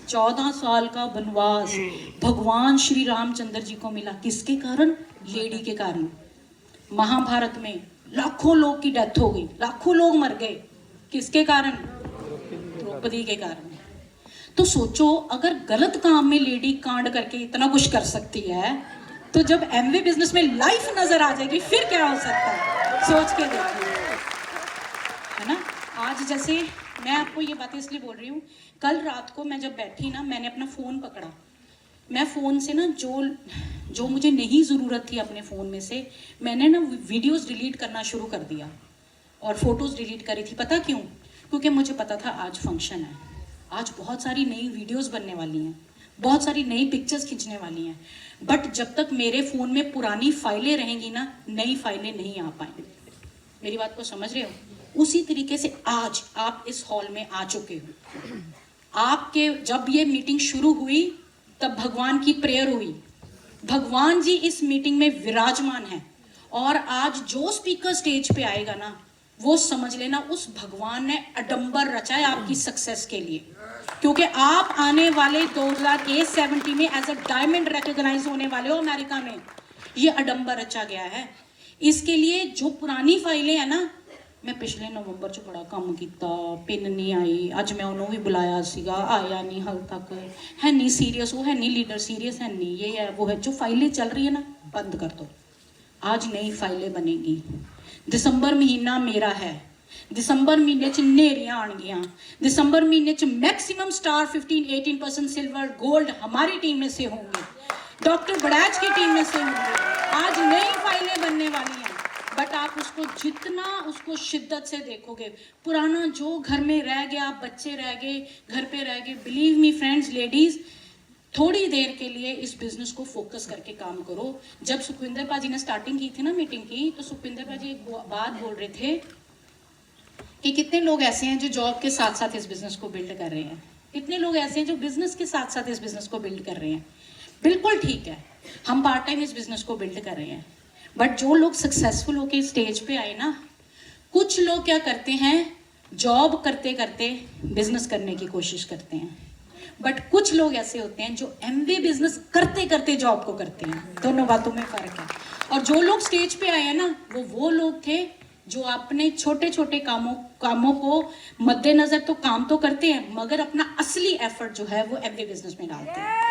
14 साल का वनवास भगवान श्री रामचंद्र जी को मिला, किसके कारण? लेडी के कारण। महाभारत में लाखों लोग की डेथ हो गई, लाखों लोग मर गए, किसके कारण? द्रौपदी के कारण। तो सोचो, अगर गलत काम में लेडी कांड करके इतना कुछ कर सकती है, तो जब एमवे बिजनेस में लाइफ नजर आ जाएगी फिर क्या हो सकता है? सोच के देखिए, है ना। आज जैसे मैं आपको ये बातें इसलिए बोल रही हूँ, कल रात को मैं जब बैठी ना, मैंने अपना फ़ोन पकड़ा, मैं फ़ोन से ना जो मुझे नहीं ज़रूरत थी अपने फ़ोन में से, मैंने ना वीडियोस डिलीट करना शुरू कर दिया और फोटोज़ डिलीट करी थी। पता क्यों? क्योंकि मुझे पता था आज फंक्शन है, आज बहुत सारी नई वीडियोस बनने वाली हैं, बहुत सारी नई पिक्चर्स खींचने वाली हैं, बट जब तक मेरे फ़ोन में पुरानी फाइलें रहेंगी ना, नई फाइलें नहीं आ पाएंगी। मेरी बात को समझ रहे हो? उसी तरीके से आज आप इस हॉल में आ चुके हो। आपके जब ये मीटिंग शुरू हुई तब भगवान की प्रेयर हुई, भगवान जी इस मीटिंग में विराजमान है, और आज जो स्पीकर स्टेज पे आएगा ना, वो समझ लेना उस भगवान ने अडंबर रचा है आपकी सक्सेस के लिए, क्योंकि आप आने वाले 2070 में एज अ डायमंड रिकॉग्नाइज होने वाले हो अमेरिका में। ये अडंबर रचा गया है। इसके लिए जो पुरानी फाइलें हैं ना, मैं पिछले नवंबर च बड़ा काम किया, पिन नहीं आई, अज मैं उन्होंने भी बुलाया सीगा, आया नहीं हाल तक, है नहीं सीरियस, वो है नहीं लीडर सीरियस है नहीं, ये है वो है, जो फाइलें चल रही है ना बंद कर दो। आज नई फाइलें बनेगी। दिसंबर महीना मेरा है, दिसंबर महीने च नेरियां आनगियां, दिसंबर महीने च मैक्सिमम स्टार 15-18% सिल्वर गोल्ड हमारी टीम में से होंगे, डॉक्टर बड़ैच की टीम में से होंगे। आज नई फाइलें बनने वाली हैं, बट आप उसको जितना उसको शिद्दत से देखोगे, पुराना जो घर में रह गया, बच्चे रह गए, घर पे रह गए, बिलीव मी फ्रेंड्स, लेडीज, थोड़ी देर के लिए इस बिजनेस को फोकस करके काम करो। जब सुखविंदर पाजी ने स्टार्टिंग की थी ना मीटिंग की, तो सुखविंदर पाजी एक बात बोल रहे थे कि कितने लोग ऐसे हैं जो जॉब के साथ साथ इस बिजनेस को बिल्ड कर रहे हैं, कितने लोग ऐसे हैं जो बिजनेस के साथ साथ इस बिजनेस को बिल्ड कर रहे हैं। बिल्कुल ठीक है, हम पार्ट टाइम इस बिजनेस को बिल्ड कर रहे हैं, बट जो लोग सक्सेसफुल होके स्टेज पे आए ना, कुछ लोग क्या करते हैं, जॉब करते करते बिजनेस करने की कोशिश करते हैं, बट कुछ लोग ऐसे होते हैं जो एमवे बिजनेस करते करते जॉब को करते हैं। दोनों बातों में फर्क है। और जो लोग स्टेज पे आए हैं ना, वो लोग थे जो अपने छोटे छोटे कामों को मद्देनजर तो काम तो करते हैं, मगर अपना असली एफर्ट जो है वो एमवे बिजनेस में डालते हैं।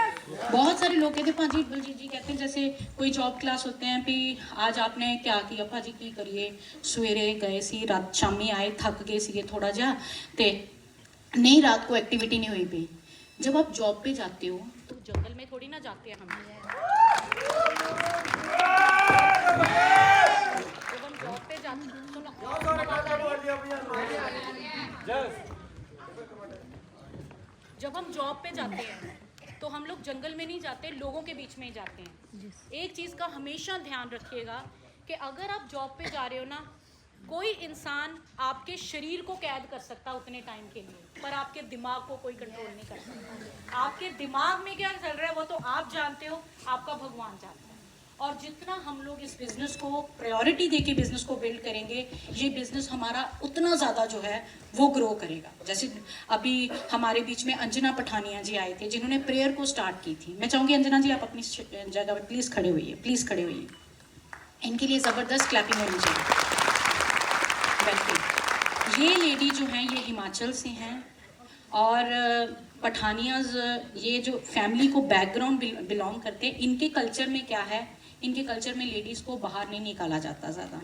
बहुत सारे लोग कहते हैं भाजी बलजीत जी कहते हैं, जैसे कोई जॉब क्लास होते हैं भी, आज आपने क्या किया भाजी, की करिए, सवेरे गए सी, रात शामी आए, थक गए सी थोड़ा जा, ते नहीं रात को एक्टिविटी नहीं हुई पी। जब आप जॉब पे जाते हो तो जंगल में थोड़ी ना जाते हैं हम, जब हम जॉब पे जाते हैं, जब हम जॉब पे जाते हैं तो हम लोग जंगल में नहीं जाते, लोगों के बीच में ही जाते हैं। एक चीज़ का हमेशा ध्यान रखिएगा कि अगर आप जॉब पे जा रहे हो ना, कोई इंसान आपके शरीर को कैद कर सकता उतने टाइम के लिए, पर आपके दिमाग को कोई कंट्रोल नहीं कर सकता। आपके दिमाग में क्या चल रहा है वो तो आप जानते हो, आपका भगवान जानता है। और जितना हम लोग इस बिज़नेस को प्रायोरिटी देके बिज़नेस को बिल्ड करेंगे, ये बिज़नेस हमारा उतना ज़्यादा जो है वो ग्रो करेगा। जैसे अभी हमारे बीच में अंजना पठानिया जी आए थे, जिन्होंने प्रेयर को स्टार्ट की थी। मैं चाहूँगी अंजना जी आप अपनी जगह पर प्लीज़ खड़े होइए, प्लीज़ खड़े होइए। इनके लिए ज़बरदस्त क्लैपिंग होनी चाहिए। ये लेडी जो हैं ये हिमाचल से हैं, और पठानियाज ये जो फैमिली को बैकग्राउंड बिलोंग करते हैं। इनके कल्चर में क्या है, इनके कल्चर में लेडीज़ को बाहर नहीं निकाला जाता ज़्यादा।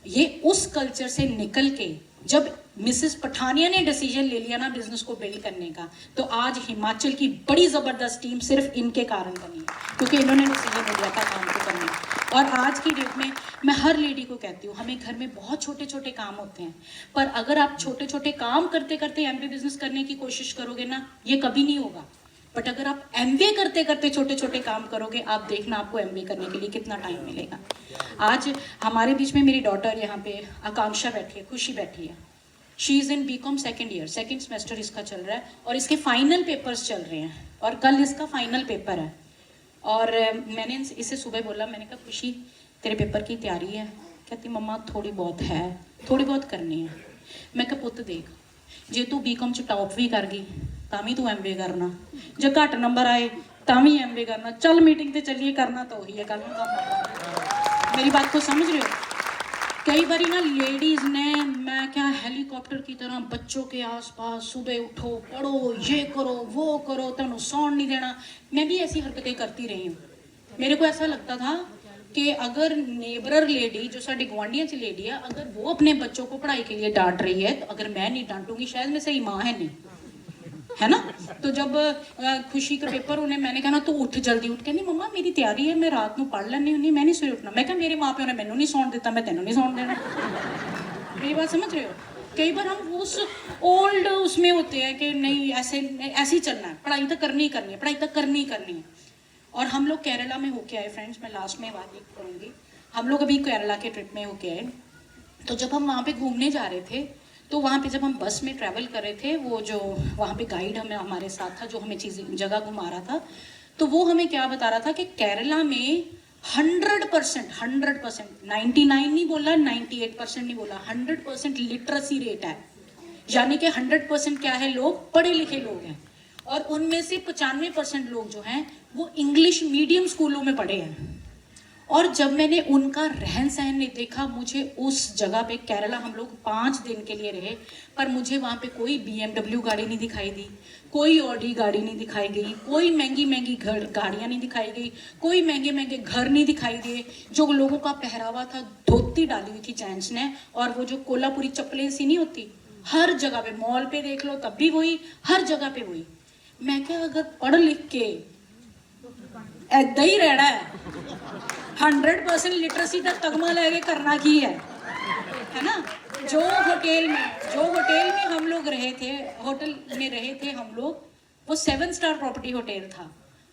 ये उस कल्चर से निकल के जब मिसेस पठानिया ने डिसीजन ले लिया ना बिजनेस को बिल्ड करने का, तो आज हिमाचल की बड़ी ज़बरदस्त टीम सिर्फ इनके कारण बनी है, क्योंकि इन्होंने डिसीजन ले लिया था काम को करने का। और आज की डेट में मैं हर लेडी को कहती हूँ, हमें घर में बहुत छोटे छोटे काम होते हैं, पर अगर आप छोटे छोटे काम करते करते एमबीए बिजनेस करने की कोशिश करोगे ना, ये कभी नहीं होगा। बट अगर आप एमबीए करते करते छोटे छोटे काम करोगे, आप देखना आपको एमबीए करने के लिए कितना टाइम मिलेगा। आज हमारे बीच में मेरी डॉटर यहाँ पे आकांक्षा बैठी है, खुशी बैठी है। She is in BCom second year, second semester इसका चल रहा है और इसके फाइनल पेपर्स चल रहे हैं और कल इसका फाइनल पेपर है। और मैंने इसे सुबह बोला, मैंने कहा खुशी तेरे पेपर की तैयारी है? कहती मम्मा थोड़ी बहुत है, थोड़ी बहुत करनी है। मैं कहा पुੱਤ देख, जे तू बीकॉम च टॉप भी कर गई ਤਾਂ ਵੀ तू एमबीए करना, जो घट नंबर आए ਤਾਂ भी एमबीए करना। चल मीटिंग ते चलिए, करना तो वही है, कल में काम। मेरी बात को समझ रहे हो? कई बारी ना लेडीज़ ने, मैं क्या हेलीकॉप्टर की तरह बच्चों के आसपास सुबह उठो, पढ़ो, ये करो, वो करो, तेनों सौन नहीं देना। मैं भी ऐसी हरकतें करती रही हूँ। मेरे को ऐसा लगता था कि अगर नेबरर लेडी, जो साड़ी गुआंढियाँ च लेडी है, अगर वो अपने बच्चों को पढ़ाई के लिए डांट रही है, तो अगर मैं नहीं डांटूंगी शायद मैं सही माँ है नहीं, है ना। तो जब खुशी का पेपर उन्हें, मैंने कहा ना तू उठ, जल्दी उठ। कहनी मम्मा मेरी तैयारी है, मैं रात को पढ़ लेनी हूँ, मैं नहीं सवेरे उठना। मैं कहा मेरे माँ प्यो ने मैनू नहीं सौन दिता, मैं तेनों नहीं सौन देना। मेरी बात समझ रहे हो? कई बार हम उस ओल्ड उसमें होते हैं कि नहीं ऐसे ऐसे ही चलना है, पढ़ाई तो करनी ही करनी है, पढ़ाई तो करनी ही करनी है। और हम लोग केरला में होके आए फ्रेंड्स, मैं लास्ट में बात करूँगी। हम लोग अभी केरला के ट्रिप में होके आए, तो जब हम वहाँ पे घूमने जा रहे थे, तो वहाँ पे जब हम बस में ट्रैवल कर रहे थे, वो जो वहाँ पे गाइड हमारे साथ था, जो हमें चीज़ें जगह घुमा रहा था, तो वो हमें क्या बता रहा था कि केरला में 100%, 99 नहीं बोला, 98% नहीं बोला, 100% लिटरेसी रेट है। यानी कि 100% क्या है, लोग पढ़े लिखे लोग हैं, और उनमें से 95% लोग जो हैं वो इंग्लिश मीडियम स्कूलों में पढ़े हैं। और जब मैंने उनका रहन सहन नहीं देखा, मुझे उस जगह पे, केरला हम लोग 5 दिन के लिए रहे, पर मुझे वहाँ पे कोई BMW गाड़ी नहीं दिखाई दी, कोई ऑडी गाड़ी नहीं दिखाई गई, कोई महंगी महंगी गाड़ियाँ नहीं दिखाई गई, कोई महंगे महंगे घर नहीं दिखाई दिए। जो लोगों का पहरावा था, धोती डाली हुई थी जेंट्स ने, और वो जो कोल्हापुरी चप्पलें सी नहीं होती, हर जगह पे, मॉल पे देख लो तब भी वही, हर जगह पे वही। मैं क्या, अगर पढ़ लिख के ऐदा ही रहना है, 100% लिटरेसी का तगमा लेके करना की है ना। जो होटल में हम लोग रहे थे, होटल में रहे थे हम लोग, वो 7 स्टार प्रॉपर्टी होटल था,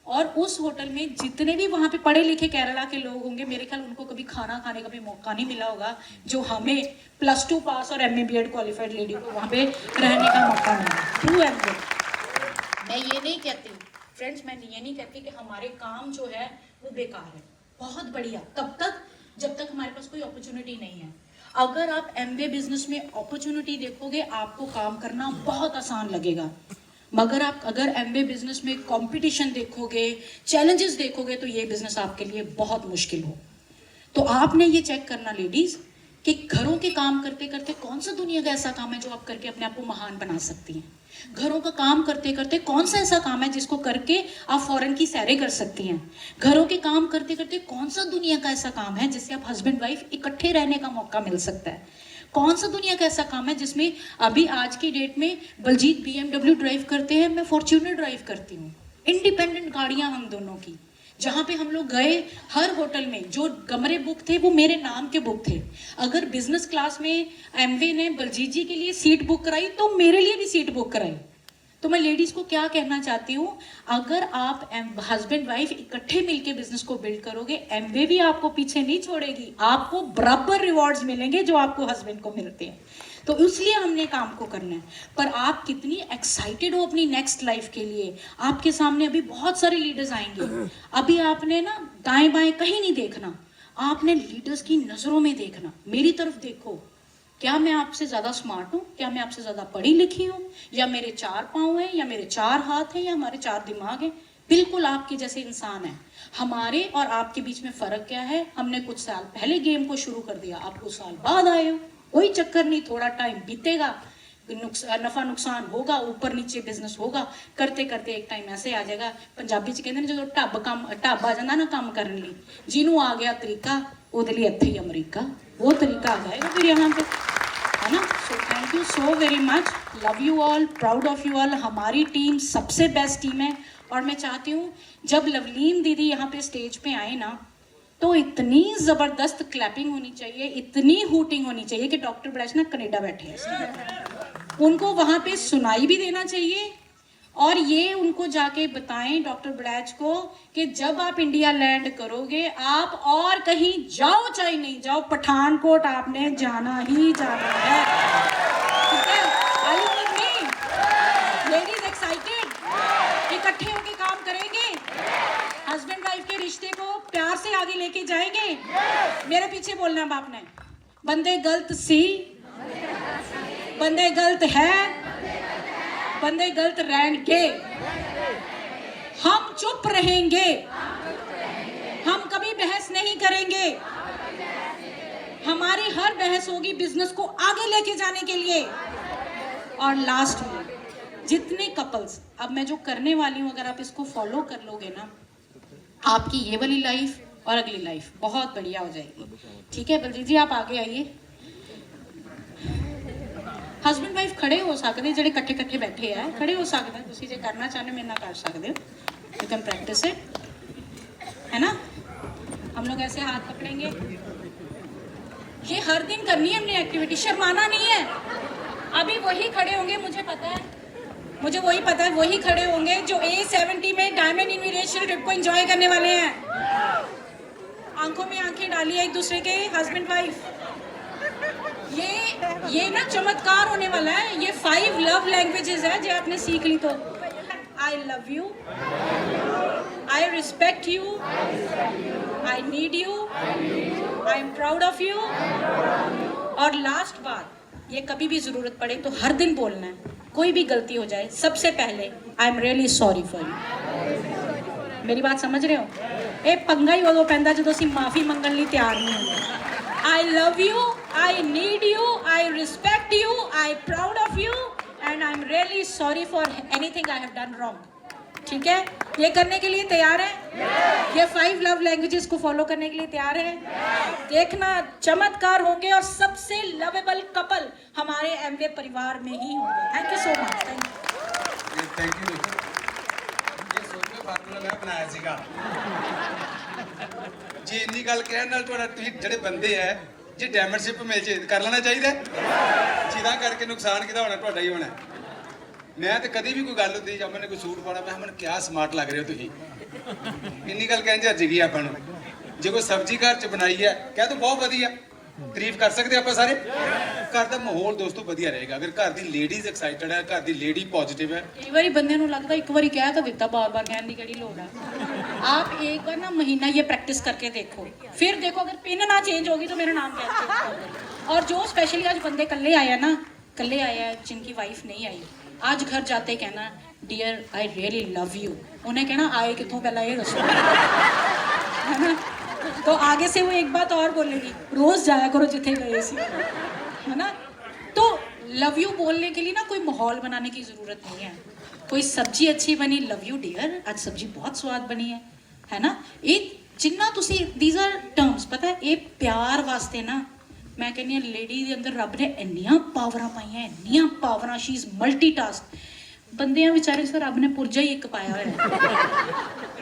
और उस होटल में जितने भी वहाँ पे पढ़े लिखे केरला के लोग होंगे, मेरे ख्याल उनको कभी खाना खाने का भी मौका नहीं मिला होगा, जो हमें +2 पास और MA BEd क्वालिफाइड लेडी को वहाँ पे रहने का मौका मिला थ्रू MBA। मैं ये नहीं कहती फ्रेंड्स, मैं ये नहीं कहती कि हमारे काम जो है वो बेकार है, बहुत बढ़िया, तब तक जब तक हमारे पास कोई अपॉर्चुनिटी नहीं है। अगर आप MBA बिजनेस में अपॉर्चुनिटी देखोगे, आपको काम करना बहुत आसान लगेगा, मगर आप अगर MBA बिजनेस में कंपटीशन देखोगे, चैलेंजेस देखोगे, तो ये बिजनेस आपके लिए बहुत मुश्किल हो। तो आपने ये चेक करना लेडीज कि घरों के काम करते करते कौन सा दुनिया का ऐसा काम है जो आप करके अपने आप को महान बना सकती हैं। घरों का काम करते करते कौन सा ऐसा काम है जिसको करके आप फॉरेन की सैरें कर सकती हैं। घरों के काम करते करते कौन सा दुनिया का ऐसा काम है जिससे आप हस्बैंड वाइफ इकट्ठे रहने का मौका मिल सकता है। कौन सा दुनिया का ऐसा काम है जिसमें अभी आज की डेट में बलजीत BMW ड्राइव करते हैं, मैं फॉर्च्यूनर ड्राइव करती हूँ, इंडिपेंडेंट गाड़ियाँ हम दोनों की। जहाँ पे हम लोग गए, हर होटल में जो कमरे बुक थे वो मेरे नाम के बुक थे। अगर बिजनेस क्लास में MBA ने बलजीत जी के लिए सीट बुक कराई, तो मेरे लिए भी सीट बुक कराई। तो मैं लेडीज को क्या कहना चाहती हूँ, अगर आप हस्बैंड वाइफ इकट्ठे मिलके बिजनेस को बिल्ड करोगे, MBA भी आपको पीछे नहीं छोड़ेगी, आपको बराबर रिवॉर्ड्स मिलेंगे जो आपको हस्बैंड को मिलते हैं। तो इसलिए हमने काम को करना है। पर आप कितनी एक्साइटेड हो अपनी नेक्स्ट लाइफ के लिए। आपके सामने अभी बहुत सारे लीडर्स आएंगे, अभी आपने ना दाएं बाएं कहीं नहीं देखना, आपने लीडर्स की नजरों में देखना। मेरी तरफ देखो, क्या मैं आपसे ज़्यादा स्मार्ट हूँ, क्या मैं आपसे ज़्यादा पढ़ी लिखी हूँ, या मेरे 4 पाँव हैं, या मेरे 4 हाथ हैं, या हमारे 4 दिमाग हैं। बिल्कुल आपके जैसे इंसान है। हमारे और आपके बीच में फ़र्क क्या है, हमने कुछ साल पहले गेम को शुरू कर दिया, आप कुछ साल बाद आए हो, कोई चक्कर नहीं, थोड़ा टाइम बीतेगा, नफा नुकसान होगा, ऊपर नीचे बिजनेस होगा, करते करते एक टाइम ऐसे आ जाएगा। पंजाबी च कहते हैं जो ढब आ जाता ना काम करने लिए, जिन्हों आ गया तरीका ਉਹਦੇ ਲਈ ਇੱਥੇ ਹੀ ਅਮਰੀਕਾ, वो तरीका आ जाएगा फिर यहाँ पे, है ना। So thank you so very much, love you all, proud of you all. हमारी टीम सबसे बेस्ट टीम है और मैं चाहती हूँ जब लवलीन दीदी यहाँ पे स्टेज पे आए ना तो इतनी ज़बरदस्त क्लैपिंग होनी चाहिए, इतनी हूटिंग होनी चाहिए कि डॉक्टर ब्रैच ना कनाडा बैठे हैं, उनको वहाँ पे सुनाई भी देना चाहिए। और ये उनको जाके बताएं डॉक्टर ब्रैच को कि जब आप इंडिया लैंड करोगे आप और कहीं जाओ चाहे नहीं जाओ, पठानकोट आपने जाना ही जाना है, ठीक है। Are you with me? Ladies excited? इकट्ठे होके काम करेंगे, हस्बैंड वाइफ के रिश्ते को प्यार से आगे लेके जाएंगे। मेरे पीछे बोलना बाप ने, बंदे गलत सी, बंदे गलत है, बंदे गलत रहेंगे, हम चुप रहेंगे, हम कभी बहस नहीं करेंगे, हमारी हर बहस होगी बिजनेस को आगे लेके जाने के लिए। और लास्ट में जितने कपल्स अब मैं जो करने वाली हूँ, अगर आप इसको फॉलो कर लोगे ना, आपकी ये वाली लाइफ और अगली लाइफ बहुत बढ़िया हो जाएगी, ठीक है। बलजीत जी आप आगे आइए। हस्बैंड वाइफ खड़े हो सकते, ਜਿਹੜੇ ਇਕੱਠੇ ਇਕੱਠੇ बैठे हैं खड़े हो सकते हैं, ਤੁਸੀਂ ਜੇ करना चाहते मेरे नाल कर सकते हो, यू कैन प्रैक्टिस इट, है ना। हम लोग ऐसे हाथ पकड़ेंगे, ये हर दिन करनी है हमने एक्टिविटी, शर्माना नहीं है। अभी वही खड़े होंगे, मुझे पता है, मुझे वही पता है, वही खड़े होंगे जो A70 में डायमंड इन्विटेशन ट्रिप को एंजॉय करने वाले हैं। आंखों में आंखें डाली है एक दूसरे के, हस्बैंड वाइफ। ये ना चमत्कार होने वाला है। ये 5 लव लैंग्वेजेस है जो आपने सीख ली तो, I love you, I respect you, I need you, I am proud of you. और लास्ट बात, ये कभी भी ज़रूरत पड़े तो हर दिन बोलना है, कोई भी गलती हो जाए सबसे पहले I am really sorry for you. मेरी बात समझ रहे हो? ये पंगा ही उदों पैंदा जदों असीं माफ़ी मंगण लई तैयार नहीं होंदे। I love you, I need you, I respect you, I proud of you and I'm really sorry for anything I have done wrong. ठीक है, ये करने के लिए तैयार है? ये 5 लव लैंग्वेजेस को फॉलो करने के लिए तैयार है? देखना चमत्कार होंगे और सबसे लवेबल कपल हमारे एमवे परिवार में ही होंगे। Thank you so much. Thank you. ये सोच के फार्मूला मैं बनाया सीगा जी। ਇੰਨੀ ਗੱਲ ਕਹਿਣ ਨਾਲ ਤੁਹਾਡਾ ਤੁਸੀਂ ਜਿਹੜੇ ਬੰਦੇ ਹੈ ਜੇ ਡੈਮਨਸ਼ਿਪ ਮਿਲ ਜੇ ਕਰ ਲੈਣਾ ਚਾਹੀਦਾ, ਜਿਹਦਾ ਕਰਕੇ ਨੁਕਸਾਨ ਕਿਹਦਾ ਹੋਣਾ, ਤੁਹਾਡਾ ਹੀ ਹੋਣਾ। ਮੈਂ ਤੇ ਕਦੀ ਵੀ ਕੋਈ ਗੱਲ ਹੁੰਦੀ ਜਾਂ ਮੈਨੇ ਕੋਈ ਸੂਟ ਪਾਉਣਾ ਪਿਆ, ਮੈਨੂੰ ਕਿਆ ਸਮਾਰਟ ਲੱਗ ਰਹੇ ਹੋ ਤੁਸੀਂ, ਇੰਨੀ ਗੱਲ ਕਹਿਣ ਚ ਜਗੀ ਆਪਾਂ ਨੂੰ। ਜੇ ਕੋਈ ਸਬਜ਼ੀ ਘਰ ਚ ਬਣਾਈ ਹੈ ਕਹਿ ਤੋ ਬਹੁਤ ਵਧੀਆ, ਤਾਰੀਫ ਕਰ ਸਕਦੇ ਆਪਾਂ ਸਾਰੇ। ਘਰ ਦਾ ਮਾਹੌਲ ਦੋਸਤੋ ਵਧੀਆ ਰਹੇਗਾ ਅਗਰ ਘਰ ਦੀ ਲੇਡੀਜ਼ ਐਕਸਾਈਟਡ ਹੈ, ਘਰ ਦੀ ਲੇਡੀ ਪੋਜ਼ਿਟਿव ਹੈ। कई बार बंदे ਨੂੰ लगता एक बार कह तो दिता, बार बार कहने की केड़ी लोड़ है। आप एक बार ना महीना ये प्रैक्टिस करके देखो, फिर देखो अगर पिन ना चेंज होगी तो मेरा नाम क्या है। और जो स्पेशली आज बंदे कल्ले आए हैं ना, कल्ले आए हैं जिनकी वाइफ नहीं आई, आज घर जाते कहना dear I really love you, उन्हें कहना आए कितों पहला ये दसो, है ना। तो आगे से वो एक बात और बोलेगी, रोज जाया करो जिथे गए सी, है ना। तो लव यू बोलने के लिए ना कोई माहौल बनाने की ज़रूरत नहीं है। कोई सब्जी अच्छी बनी, लव यू डियर आज सब्जी बहुत स्वाद बनी है ना। ये जिन्ना तुसी दीज आर टर्म्स पता है, ये प्यार वास्ते ना मैं कहनी हाँ लेडी के अंदर रब ने इन्नियां पावरां पाईयां, इन्नियां पावरां, शी इज़ मल्टीटास्क। बंदियां बेचारे से रब ने पुरजा ही एक पाया होया।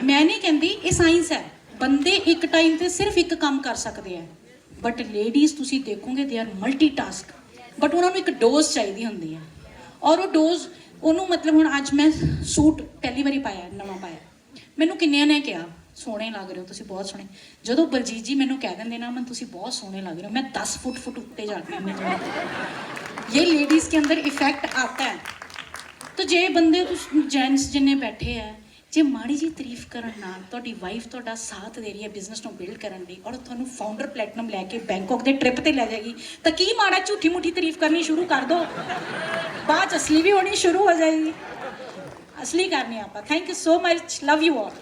मैं नहीं कहती, ये साइंस है, बंदे एक टाइम ते सिर्फ एक काम कर सकते हैं, बट लेडीज़ तुसी देखोगे दे आर मल्टीटास्क, बट उन्होंने एक डोज चाहिए होंगी है। और वो डोज ਉਹਨੂੰ मतलब ਹੁਣ ਅੱਜ ਮੈਂ ਸੂਟ ਪਹਿਲੀ ਵਾਰੀ ਪਾਇਆ, ਨਵਾਂ ਪਾਇਆ, ਮੈਨੂੰ ਕਿੰਨਿਆਂ ਨੇ ਕਿਹਾ ਸੋਹਣੇ ਲੱਗ ਰਹੇ ਹੋ ਤੁਸੀਂ, ਬਹੁਤ ਸੋਹਣੇ। ਜਦੋਂ ਬਲਜੀਤ ਜੀ ਮੈਨੂੰ ਕਹਿ ਦਿੰਦੇ ਨਾ, ਮੈਂ ਤੁਸੀਂ ਬਹੁਤ ਸੋਹਣੇ ਲੱਗ ਰਹੇ ਹੋ, मैं 10 फुट ਉੱਤੇ जाती हूँ। ये लेडीज़ के अंदर इफेक्ट आता है। तो जे बंदे जेंट्स जिन्ने बैठे है, जे माड़ी जी तारीफ करन नाल ਤੁਹਾਡੀ ਵਾਈਫ ਤੁਹਾਡਾ ਸਾਥ ਦੇ ਰਹੀ ਹੈ ਬਿਜ਼ਨਸ ਨੂੰ ਬਿਲਡ ਕਰਨ ਲਈ, ਔਰ ਤੁਹਾਨੂੰ ਫਾਊਂਡਰ ਪਲੈਟਨਮ ਲੈ ਕੇ ਬੈਂਕਾਕ ਦੇ ਟ੍ਰਿਪ ਤੇ ਲੈ ਜਾਏਗੀ, ਤਾਂ ਕੀ ਮਾੜਾ ਝੂਠੀ ਮੁੱਠੀ ਤਾਰੀਫ ਕਰਨੀ ਸ਼ੁਰੂ ਕਰ ਦੋ, ਬਾਅਦ ਅਸਲੀ ਵੀ ਹੋਣੀ ਸ਼ੁਰੂ ਹੋ ਜਾਏਗੀ। असली करने आप। Thank you so much, love you all.